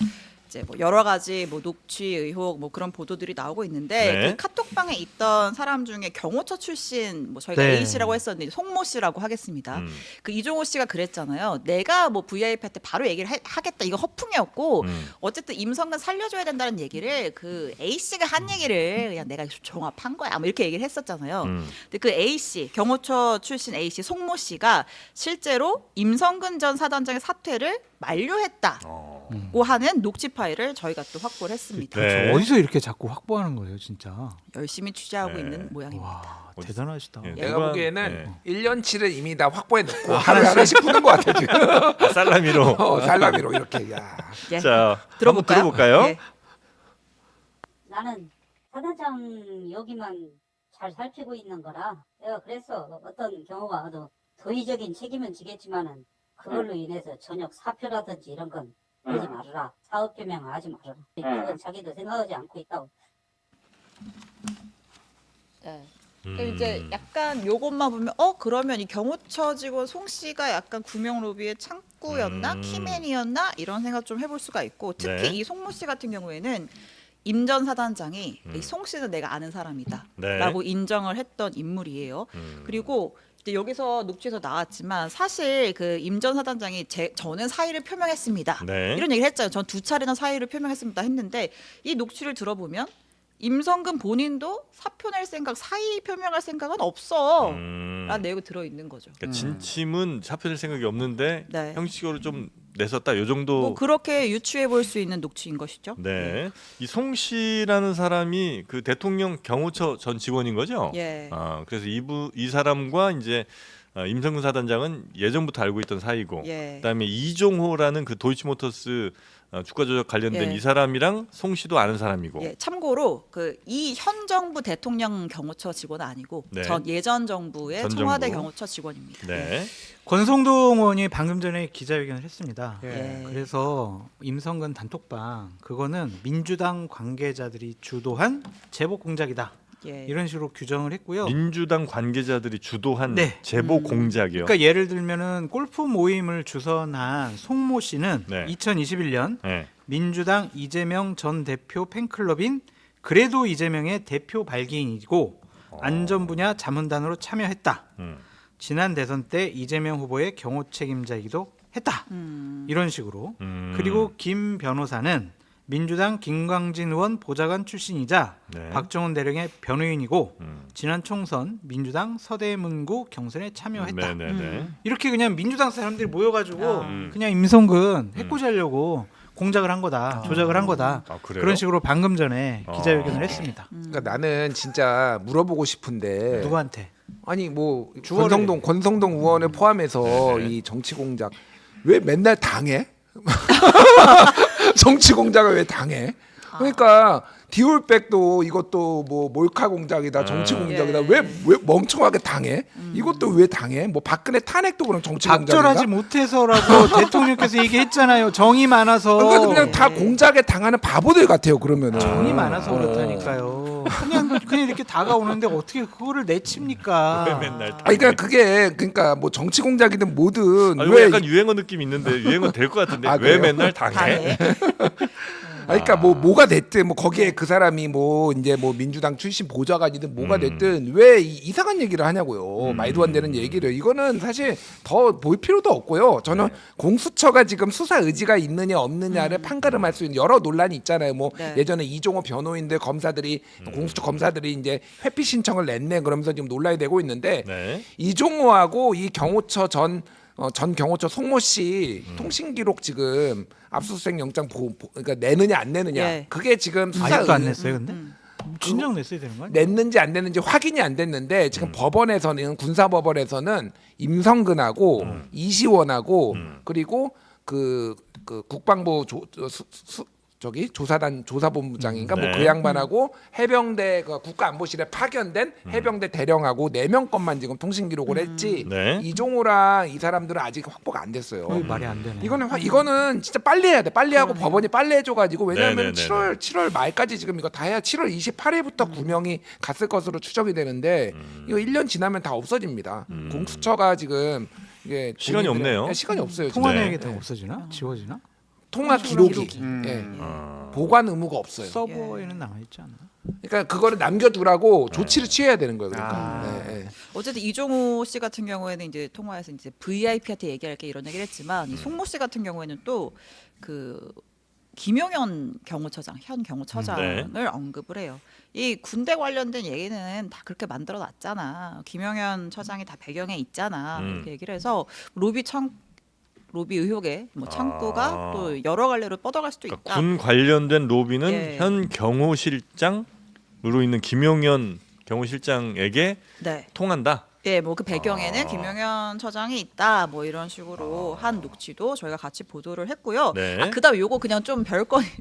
이제 뭐 여러 가지 뭐 녹취 의혹 뭐 그런 보도들이 나오고 있는데 네. 그 카톡방에 있던 사람 중에 경호처 출신 뭐 저희가 네. A 씨라고 했었는데 송모 씨라고 하겠습니다. 그 이종호 씨가 그랬잖아요. 내가 뭐 VIP 할 때 바로 얘기를 하겠다. 이거 허풍이었고 어쨌든 임성근 살려줘야 된다는 얘기를 그 A 씨가 한 얘기를 그냥 내가 종합한 거야. 뭐 이렇게 얘기를 했었잖아요. 근데 그 A 씨 경호처 출신 A 씨 송모 씨가 실제로 임성근 전 사단장의 사퇴를 만료했다고 하는 녹취 파일을 저희가 또 확보를 했습니다. 네. 어디서 이렇게 자꾸 확보하는 거예요, 진짜? 열심히 취재하고 네. 있는 모양입니다. 와, 대단하시다. 예. 내가 누가- 보기에는 네. 1년치를 이미 다 확보해 놓고 하나씩 푸는 것 같아 지금. 살라미로. 살라미로 이렇게. 야. 예. 자 들어볼까요? 한번 들어볼까요? 예. 나는 사단장 여기만 잘 살피고 있는 거라 내가 그래서 어떤 경우가 와도 도의적인 책임은 지겠지만은 그걸로 인해서 저녁 사표라든지 이런 건 하지 말아라. 사업 규명 하지 말아라. 그건 자기도 생각하지 않고 있다고. 네. 그러니까 이제 약간 요것만 보면 그러면 이 경호처 직원 송 씨가 약간 구명 로비의 창구였나 키맨이었나 이런 생각 좀 해볼 수가 있고 특히 네. 이 송모 씨 같은 경우에는 임 전 사단장이 이 송 씨는 내가 아는 사람이다라고 네. 인정을 했던 인물이에요. 그리고 이제 여기서 녹취에서 나왔지만 사실 그 임 전 사단장이 저는 사의를 표명했습니다. 네. 이런 얘기를 했잖아요. 전 2차례나 사의를 표명했습니다 했는데 이 녹취를 들어보면 임성근 본인도 사표 낼 생각, 사의 표명할 생각은 없어. 라는 내용이 들어있는 거죠. 그러니까 진침은 사표낼 생각이 없는데 네. 형식적으로 좀 냈었다. 요 정도. 뭐 그렇게 유추해 볼 수 있는 녹취인 것이죠. 네. 이 송 씨라는 사람이 그 대통령 경호처 전 직원인 거죠? 예. 그래서 이 사람과 이제 임성근 사단장은 예전부터 알고 있던 사이고, 예. 그다음에 이종호라는 그 도이치모터스 주가 조작 관련된 예. 이 사람이랑 송 씨도 아는 사람이고. 예, 참고로 그 이 현 정부 대통령 경호처 직원은 아니고 네. 예전 정부의 전 청와대 정부. 경호처 직원입니다. 네. 권성동 의원이 방금 전에 기자회견을 했습니다. 예. 그래서 임성근 단톡방 그거는 민주당 관계자들이 주도한 제복 공작이다. 예. 이런 식으로 규정을 했고요. 민주당 관계자들이 주도한 네. 제보 공작이요. 그러니까 예를 들면은 골프 모임을 주선한 송모 씨는 네. 2021년 네. 민주당 이재명 전 대표 팬클럽인 그래도 이재명의 대표 발기인이고 안전 분야 자문단으로 참여했다. 지난 대선 때 이재명 후보의 경호 책임자이기도 했다. 이런 식으로. 그리고 김 변호사는 민주당 김광진 의원 보좌관 출신이자 네. 박정훈 대령의 변호인이고 지난 총선 민주당 서대문구 경선에 참여했다. 네네네. 이렇게 그냥 민주당 사람들이 모여가지고 음. 그냥 임성근 해코지하려고 공작을 한 거다, 조작을 한 거다. 아, 그래요? 그런 식으로 방금 전에 기자회견을 했습니다. 그러니까 나는 진짜 물어보고 싶은데 누구한테? 아니 뭐 주어를 권성동 의원을 포함해서 네. 이 정치 공작 왜 맨날 당해? 정치 공작을 왜 당해? 그러니까 디올백도 이것도 뭐 몰카 공작이다, 정치 공작이다. 예. 왜 멍청하게 당해? 이것도 왜 당해? 뭐 박근혜 탄핵도 그럼 정치 작절하지 공작인가? 못해서라고 대통령께서 얘기했잖아요. 정이 많아서. 그러니까 그냥 다 공작에 당하는 바보들 같아요. 그러면은 정이 많아서 그렇다니까요. 그냥 이렇게 다가오는데 어떻게 그거를 내칩니까? 왜 맨날 아니 그러니까 그게 그러니까 뭐 정치 공작이든 뭐든 아, 이거 약간 유행어 느낌 있는데 유행어 될 것 같은데 아, 왜 그래요? 맨날 당해? 그러니까 뭐가 됐든 뭐 거기에 그 사람이 뭐 이제 뭐 민주당 출신 보좌관이든 뭐가 됐든 왜 이상한 얘기를 하냐고요. 말도 안 되는 얘기를. 이거는 사실 더 볼 필요도 없고요. 저는 공수처가 지금 수사 의지가 있느냐 없느냐를 판가름할 수 있는 여러 논란이 있잖아요. 뭐 네. 예전에 이종호 변호인들 검사들이 공수처 검사들이 이제 회피 신청을 냈네 그러면서 지금 논란이 되고 있는데 네. 이종호하고 이 경호처 전 경호처 송모 씨 통신 기록 지금 압수수색 영장 그러니까 내느냐 안 내느냐 예. 그게 지금 수사 아직도 안 의- 냈어요, 근데? 진정 냈어야 되는 거야? 냈는지 안 냈는지 확인이 안 됐는데 지금 법원에서는 군사법원에서는 임성근하고 이시원하고 그리고 그 국방부 조사단 조사본부장인가 네. 뭐 그 양반하고 해병대 그 국가안보실에 파견된 해병대 대령하고 4명 것만 지금 통신 기록을 했지 네. 이종호랑 이 사람들은 아직 확보가 안 됐어요. 거의 말이 안 되네. 이거는 진짜 빨리 해야 돼. 빨리 하고 법원이 빨리 해줘가지고 왜냐하면 네네네네. 7월 말까지 지금 이거 다 해야 7월 28일부터 구명이 갔을 것으로 추정이 되는데 이거 1년 지나면 다 없어집니다. 공수처가 지금 이게 시간이 본인들의- 없네요. 네, 시간이 없어요. 통화 지금. 내역이 다 없어지나? 지워지나? 통화 기록이 예. 아. 보관 의무가 없어요. 서버에는 남아 있지 않나? 그러니까 그거를 남겨두라고 조치를 취해야 되는 거예요. 그러니까. 네, 네. 어쨌든 이종호 씨 같은 경우에는 이제 통화에서 이제 VIP한테 얘기할게 이런 얘기를 했지만 이 송모 씨 같은 경우에는 또 그 김용현 경호처장 현 경호처장을 언급을 해요. 이 군대 관련된 얘기는 다 그렇게 만들어 놨잖아. 김용현 처장이 다 배경에 있잖아. 이렇게 얘기를 해서 로비 의혹에 뭐 창구가 아. 또 여러 갈래로 뻗어갈 수도 그러니까 있다. 군 관련된 로비는 예. 현 경호실장으로 있는 김용현 경호실장에게 네. 통한다. 예, 뭐 그 배경에는 김용현 처장이 있다, 뭐 이런 식으로 한 녹취도 저희가 같이 보도를 했고요. 네. 그다음에 요거 그냥 좀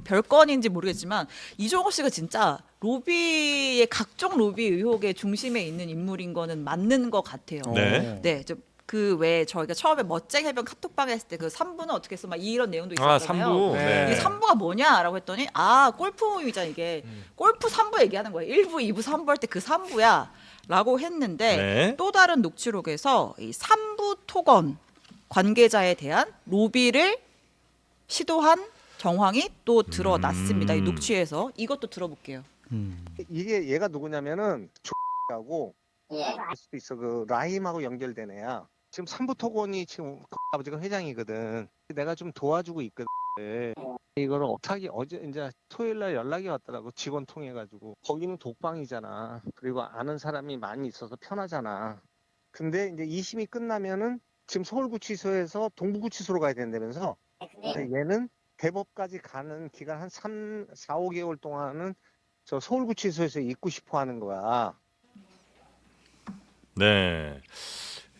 별건인지 모르겠지만 이종호 씨가 진짜 로비의 각종 로비 의혹의 중심에 있는 인물인 거는 맞는 것 같아요. 네. 네, 그 왜 저희가 처음에 멋쟁이 해변 카톡방에 했을 때 그 3부는 어떻게 했어? 막 이런 내용도 아, 있었잖아요. 3부. 네. 이게 3부가 뭐냐라고 했더니 골프 모임이잖아 이게. 골프 3부 얘기하는 거예요. 1부, 2부, 3부 할 때 그 3부야. 라고 했는데 네. 또 다른 녹취록에서 이 3부 토건 관계자에 대한 로비를 시도한 정황이 또 드러났습니다. 이 녹취에서 이것도 들어볼게요. 이게 얘가 누구냐면은 하고 예. 알 수도 있어. 그 라임하고 연결된 애야. 지금 삼부토건이 지금 아버지가 회장이거든. 내가 좀 도와주고 있거든. 이거를 어떻게 어제 이제 토요일 날 연락이 왔더라고. 직원 통해 가지고. 거기는 독방이잖아. 그리고 아는 사람이 많이 있어서 편하잖아. 근데 이제 2심이 끝나면은 지금 서울구치소에서 동부구치소로 가야 된다면서. 근데 얘는 대법까지 가는 기간 한 4, 5개월 동안은 저 서울구치소에서 있고 싶어 하는 거야. 네.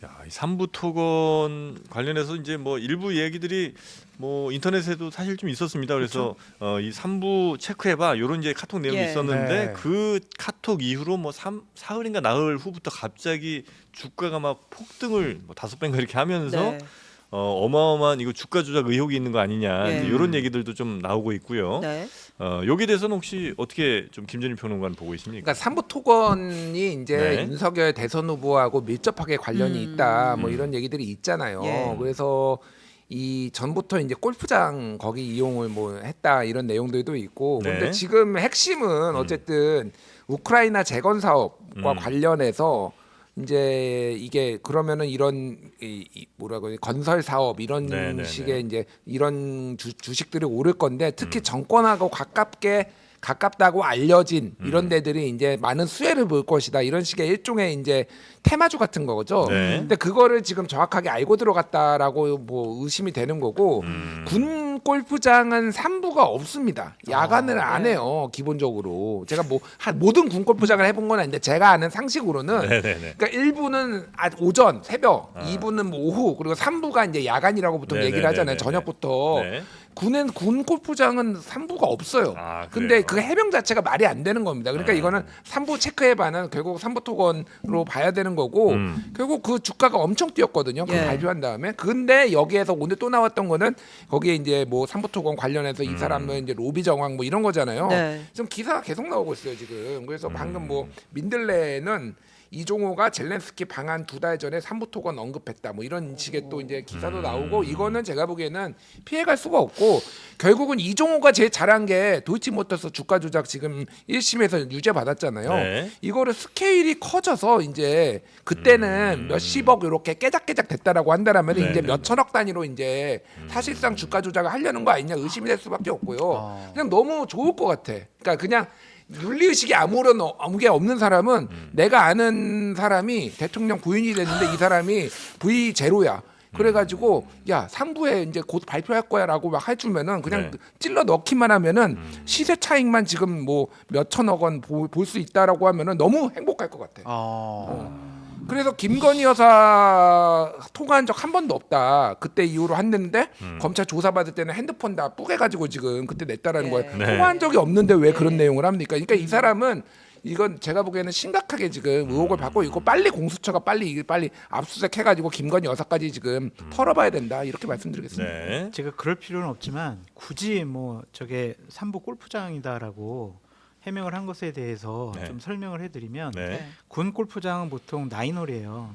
야, 이 삼부 토건 관련해서 이제 뭐 일부 얘기들이 뭐 인터넷에도 사실 좀 있었습니다. 그래서 이 3부 체크해봐 이런 이제 카톡 내용이 예. 있었는데 네. 그 카톡 이후로 뭐 사흘인가 나흘 후부터 갑자기 주가가 막 폭등을 뭐 5배인가 이렇게 하면서 네. 어마어마한 이거 주가 조작 의혹이 있는 거 아니냐 예. 이런 얘기들도 좀 나오고 있고요. 네. 여기에 대해서는 혹시 어떻게 좀 김준일 평론가는 보고 있습니까? 그러니까 삼부토건이 이제 네. 윤석열 대선 후보하고 밀접하게 관련이 있다 뭐 이런 얘기들이 있잖아요. 예. 그래서 이 전부터 이제 골프장 거기 이용을 뭐 했다 이런 내용들도 있고 네. 근데 지금 핵심은 어쨌든 우크라이나 재건 사업과 관련해서 이제 이게 그러면은 이런 뭐라고 해야 건설 사업 이런 네네네. 식의 이제 이런 주식들이 오를 건데 특히 정권하고 가깝다고 알려진 이런 데들이 이제 많은 수혜를 볼 것이다 이런 식의 일종의 이제 테마주 같은 거죠. 네. 근데 그거를 지금 정확하게 알고 들어갔다라고 뭐 의심이 되는 거고 군 골프장은 산부가 없습니다. 야간을 안 해요 기본적으로. 제가 뭐 모든 군 골프장을 해본 건 아닌데 제가 아는 상식으로는 네네네. 그러니까 1부는 오전 새벽, 2부는 뭐 오후 그리고 3부가 이제 야간이라고 보통 얘기를 하잖아요. 네네네네. 저녁부터. 네. 군 골프장은 3부가 없어요. 아, 근데 그래요? 그 해명 자체가 말이 안 되는 겁니다. 그러니까 이거는 3부 체크해봐는 결국 3부 토건으로 봐야 되는 거고 결국 그 주가가 엄청 뛰었거든요. 그 예. 발표한 다음에. 근데 여기에서 오늘 또 나왔던 거는 거기에 이제 뭐 3부 토건 관련해서 이 사람은 이제 로비 정황 뭐 이런 거잖아요. 네. 지금 기사가 계속 나오고 있어요 지금. 그래서 방금 뭐 민들레는 이종호가 젤렌스키 방한 2달 전에 삼부토건 언급했다. 뭐 이런 식의 또 이제 기사도 나오고 이거는 제가 보기에는 피해갈 수가 없고 결국은 이종호가 제일 잘한 게 도이치모터스 주가 조작 지금 1심에서 유죄 받았잖아요. 네. 이거를 스케일이 커져서 이제 그때는 몇십억 이렇게 깨작깨작 됐다라고 한다라면 네, 이제 네, 몇천억 단위로 이제 사실상 주가 조작을 하려는 거 아니냐 의심이 될 수밖에 없고요. 그냥 너무 좋을 것 같아. 그러니까 그냥 윤리의식이 아무게 없는 사람은 내가 아는 사람이 대통령 부인이 됐는데 이 사람이 V0야. 그래가지고 야 3부에 이제 곧 발표할 거야라고 막 해주면은 그냥 네. 찔러 넣기만 하면은 시세 차익만 지금 뭐 몇천억 원 볼 수 있다라고 하면은 너무 행복할 것 같아. 그래서 김건희 여사 통화한 적 한 번도 없다. 그때 이후로 했는데 검찰 조사받을 때는 핸드폰 다 뿌개가지고 지금 그때 냈다라는 거예요. 네. 통화한 적이 없는데 왜 그런 내용을 합니까? 그러니까 이 사람은 이건 제가 보기에는 심각하게 지금 의혹을 받고 있고 빨리 공수처가 빨리 압수수색해가지고 김건희 여사까지 지금 털어봐야 된다 이렇게 말씀드리겠습니다. 네. 제가 그럴 필요는 없지만 굳이 뭐 저게 삼부 골프장이다라고 해명을 한 것에 대해서 네. 좀 설명을 해드리면 네. 군 골프장은 보통 9홀이에요.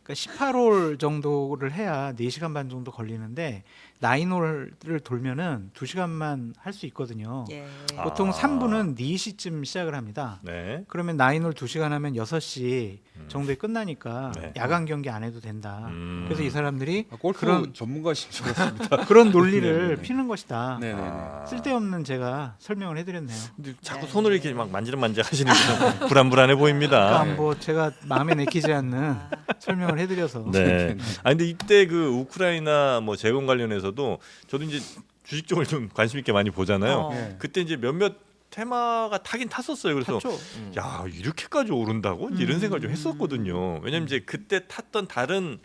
그러니까 18홀 정도를 해야 4시간 반 정도 걸리는데 9홀을 돌면은 2시간만 할 수 있거든요. 예. 보통 아. 3부는 4시쯤 시작을 합니다. 네. 그러면 9홀 2시간 하면 6시 정도에 끝나니까 네. 야간 경기 안 해도 된다. 그래서 이 사람들이 골프 그런 전문가신 줄 알았습니다. 그런 논리를 네네네. 피는 것이다. 네네네. 쓸데없는 제가 설명을 해드렸네요. 근데 자꾸 손을 이렇게 막 만지작만지작 하시는 게 불안불안해 보입니다. 그러니까 뭐 제가 마음에 내키지 않는 설명을 해드려서 네. 아 근데 이때 그 우크라이나 뭐 재건 관련해서도 저도 이제 주식 쪽을 좀 관심 있게 많이 보잖아요. 네. 그때 이제 몇몇 테마가 타긴 탔었어요. 그래서 탔죠. 야 이렇게까지 오른다고 이제 이런 생각을 좀 했었거든요. 왜냐면 이제 그때 탔던 다른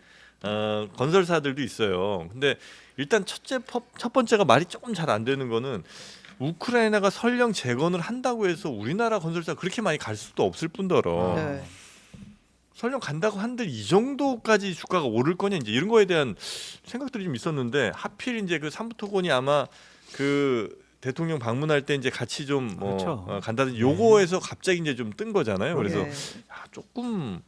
건설사들도 있어요. 근데 일단 첫 번째가 말이 조금 잘 안 되는 거는 우크라이나가 설령 재건을 한다고 해서 우리나라 건설사 그렇게 많이 갈 수도 없을 뿐더러 네. 설령 간다고 한들 이 정도까지 주가가 오를 거냐 이제 이런 거에 대한 생각들이 좀 있었는데 하필 이제 그 삼부토건이 아마 그 대통령 방문할 때 이제 같이 좀 뭐 그렇죠. 간다든지 요거에서 갑자기 이제 좀 뜬 거잖아요. 그래서 예. 야, 조금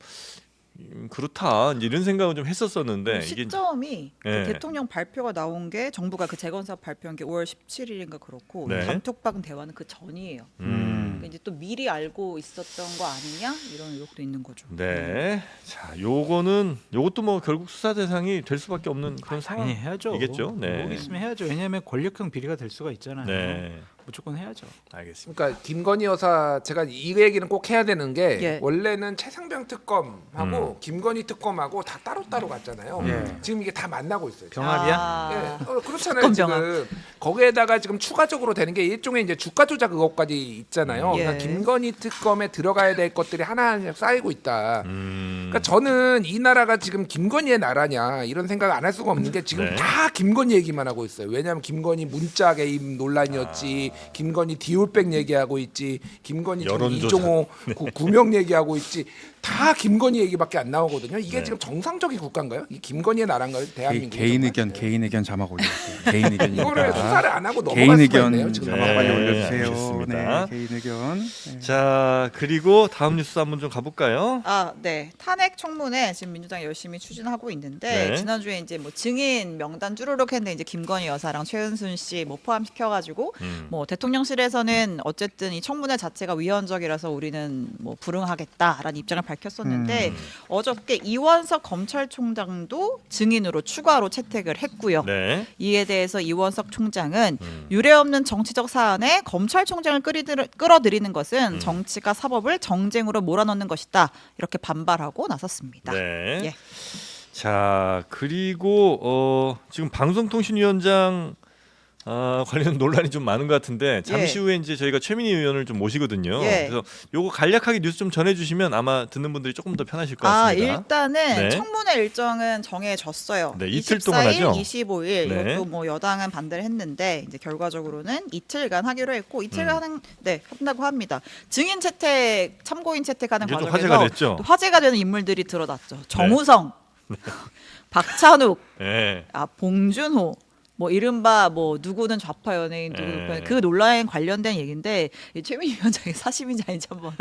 그렇다 이제 이런 생각은 좀 했었었는데 이게 시점이 그 예. 대통령 발표가 나온 게 정부가 그 재건사업 발표한 게 5월 17일인가 그렇고 네. 단톡방 대화는 그 전이에요. 그러니까 이제 또 미리 알고 있었던 거 아니냐 이런 의혹도 있는 거죠. 네. 자, 요것도 뭐 결국 수사 대상이 될 수밖에 없는 그런 당연히 해야죠. 이겠죠. 네. 뭐 있으면 해야죠. 왜냐하면 권력형 비리가 될 수가 있잖아요. 네. 무조건 해야죠. 알겠습니다. 그러니까 김건희 여사 제가 이 얘기는 꼭 해야 되는 게 예. 원래는 최상병 특검하고 김건희 특검하고 다 따로따로 갔잖아요. 예. 지금 이게 다 만나고 있어요. 병합이야? 예, 그렇잖아요. 특검 병합. 지금 거기에다가 지금 추가적으로 되는 게 일종의 이제 주가 조작 의혹까지 있잖아요. 예. 그러니까 김건희 특검에 들어가야 될 것들이 하나하나 쌓이고 있다. 그러니까 저는 이 나라가 지금 김건희의 나라냐 이런 생각 안 할 수가 없는 게 지금 네. 다 김건희 얘기만 하고 있어요. 왜냐하면 김건희 문자 개입 논란이었지, 김건희 디올백 얘기하고 있지, 김건희 지금 여론조작. 이종호 구명 얘기하고 있지. 다 김건희 얘기밖에 안 나오거든요. 이게 네. 지금 정상적인 국가인가요? 이 김건희의 나라인가요? 대한민국 개인 의견 자막 올려주세요. 개인 의견입니다. 이거를 수사를 안 하고 개인 넘어갈 수가 있네요. 의견 지금. 자막 네, 빨리 올려주세요. 알겠습니다. 네, 개인 의견. 네. 자, 그리고 다음 뉴스 한번 좀 가볼까요? 네. 탄핵 청문회 지금 민주당이 열심히 추진하고 있는데 네. 지난주에 이제 뭐 증인 명단 쭈르륵 했는데 이제 김건희 여사랑 최은순 씨 뭐 포함시켜가지고 뭐 대통령실에서는 어쨌든 이 청문회 자체가 위헌적이라서 우리는 뭐 불응하겠다라는 입장을 밝혔었는데 어저께 이원석 검찰총장도 증인으로 추가로 채택을 했고요. 네. 이에 대해서 이원석 총장은 유례없는 정치적 사안에 검찰총장을 끌어들이는 것은 정치가 사법을 정쟁으로 몰아넣는 것이다. 이렇게 반발하고 나섰습니다. 네. 예. 자, 그리고 지금 방송통신위원장 관련 논란이 좀 많은 것 같은데 잠시 예. 후에 이제 저희가 최민희 의원을 좀 모시거든요. 예. 그래서 요거 간략하게 뉴스 좀 전해주시면 아마 듣는 분들이 조금 더 편하실 것 같습니다. 일단은 네. 청문회 일정은 정해졌어요. 네, 이틀 동안 24일, 하죠? 25일 네. 이것도 뭐 여당은 반대를 했는데 이제 결과적으로는 이틀간 하기로 했고 이틀간 한다고 합니다. 증인 채택, 참고인 채택하는 이게 또 과정에서 화제가 됐죠? 또 화제가 되는 인물들이 드러났죠. 정우성, 박찬욱, 네. 봉준호. 뭐 이른바 뭐 누구는 좌파 연예인 누구는 네. 그 논란에 관련된 얘기인데 이 최민희 위원장이 사심인지 아닌지 한번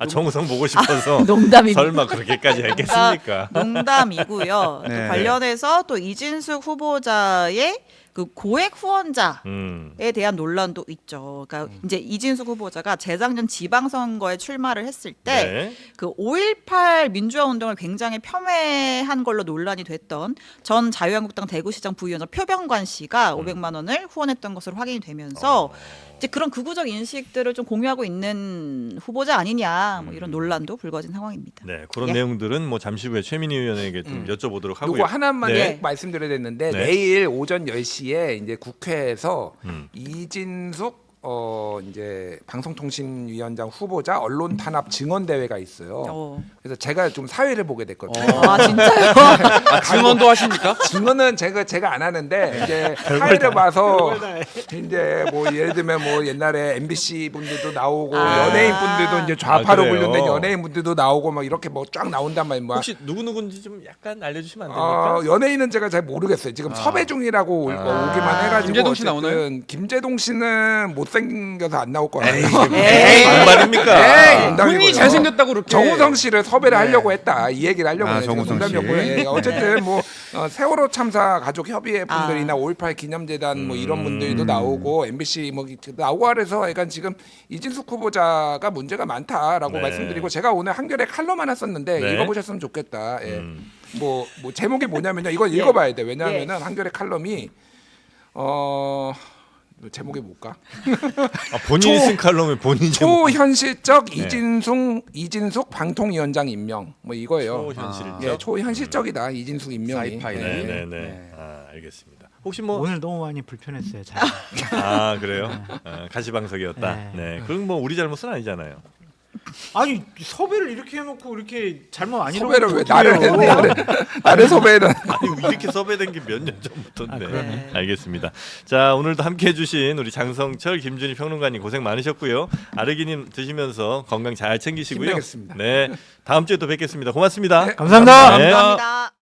정우성 보고 싶어서 농담입니다. 설마 그렇게까지 했겠습니까? 농담이고요. 또 네. 관련해서 또 이진숙 후보자의 그 고액 후원자에 대한 논란도 있죠. 그러니까 이제 이진숙 후보자가 재작년 지방선거에 출마를 했을 때 네. 그 5.18 민주화 운동을 굉장히 폄훼한 걸로 논란이 됐던 전 자유한국당 대구시장 부위원장 표병관 씨가 500만 원을 후원했던 것으로 확인이 되면서 이제 그런 극우적 인식들을 좀 공유하고 있는 후보자 아니냐 뭐 이런 논란도 불거진 상황입니다. 네, 그런 예. 내용들은 뭐 잠시 후에 최민희 의원에게 좀 여쭤보도록 하고요. 요거 하나만 네. 말씀드려야 되는데 네. 내일 오전 10시에 이제 국회에서 음. 이진숙 이제 방송통신위원장 후보자 언론 탄압 증언 대회가 있어요. 그래서 제가 좀 사회를 보게 됐거든요. 아 진짜요? 증언도 하십니까? 증언은 제가 안 하는데 이제 사회를 봐서 이제 뭐 예를 들면 뭐 옛날에 MBC 분들도 나오고 연예인 분들도 이제 좌파로 그래요? 분류된 연예인 분들도 나오고 막 이렇게 뭐 쫙 나온단 말이야. 혹시 누구 누군지 좀 약간 알려주시면 안 됩니까? 연예인은 제가 잘 모르겠어요. 지금 섭외 중이라고 오기만 해가지고 김재동 씨 어쨌든 나오나요? 김재동 씨는 못생겨서 안 나올 거예요. 무슨 말입니까? 본인이 잘생겼다고 그렇게. 정우성 씨를 섭외를 하려고 했다. 이 얘기를 하려고 했죠. 정우성 씨. 농담이었고요. 예, 어쨌든 뭐 세월호 참사 가족 협의회 분들이나 5.18 기념재단 뭐 이런 분들도 나오고 MBC 뭐 나오고 하래서 약간 지금 이진숙 후보자가 문제가 많다라고 네. 말씀드리고 제가 오늘 한겨레 칼럼 하나 썼는데 네. 읽어보셨으면 좋겠다. 예. 뭐 제목이 뭐냐면요. 이거 읽어봐야 돼. 왜냐하면은 한겨레 칼럼이 제목이 뭘까? 본인이 쓴 칼럼에 본인 제목. 초현실적 네. 이진숙 방통위원장 임명 뭐 이거예요. 초현실적? 예, 초현실적이다 이진숙 임명이. 사이파이. 예. 네네네. 알겠습니다. 혹시 뭐 오늘 너무 많이 불편했어요. 잘. 그래요? 가시방석이었다. 네. 네. 그럼 뭐 우리 잘못은 아니잖아요. 아니 섭외를 이렇게 해놓고 이렇게 잘못 아니라고 섭외를 왜 어떡해요? 나를 섭외를 아니 이렇게 섭외된 게 몇 년 전부터인데. 그러네. 알겠습니다. 자, 오늘도 함께해주신 우리 장성철, 김준희 평론가님 고생 많으셨고요. 아르기닌 드시면서 건강 잘 챙기시고요. 힘내겠습니다. 네, 다음 주에 또 뵙겠습니다. 고맙습니다. 네, 감사합니다. 네. 감사합니다.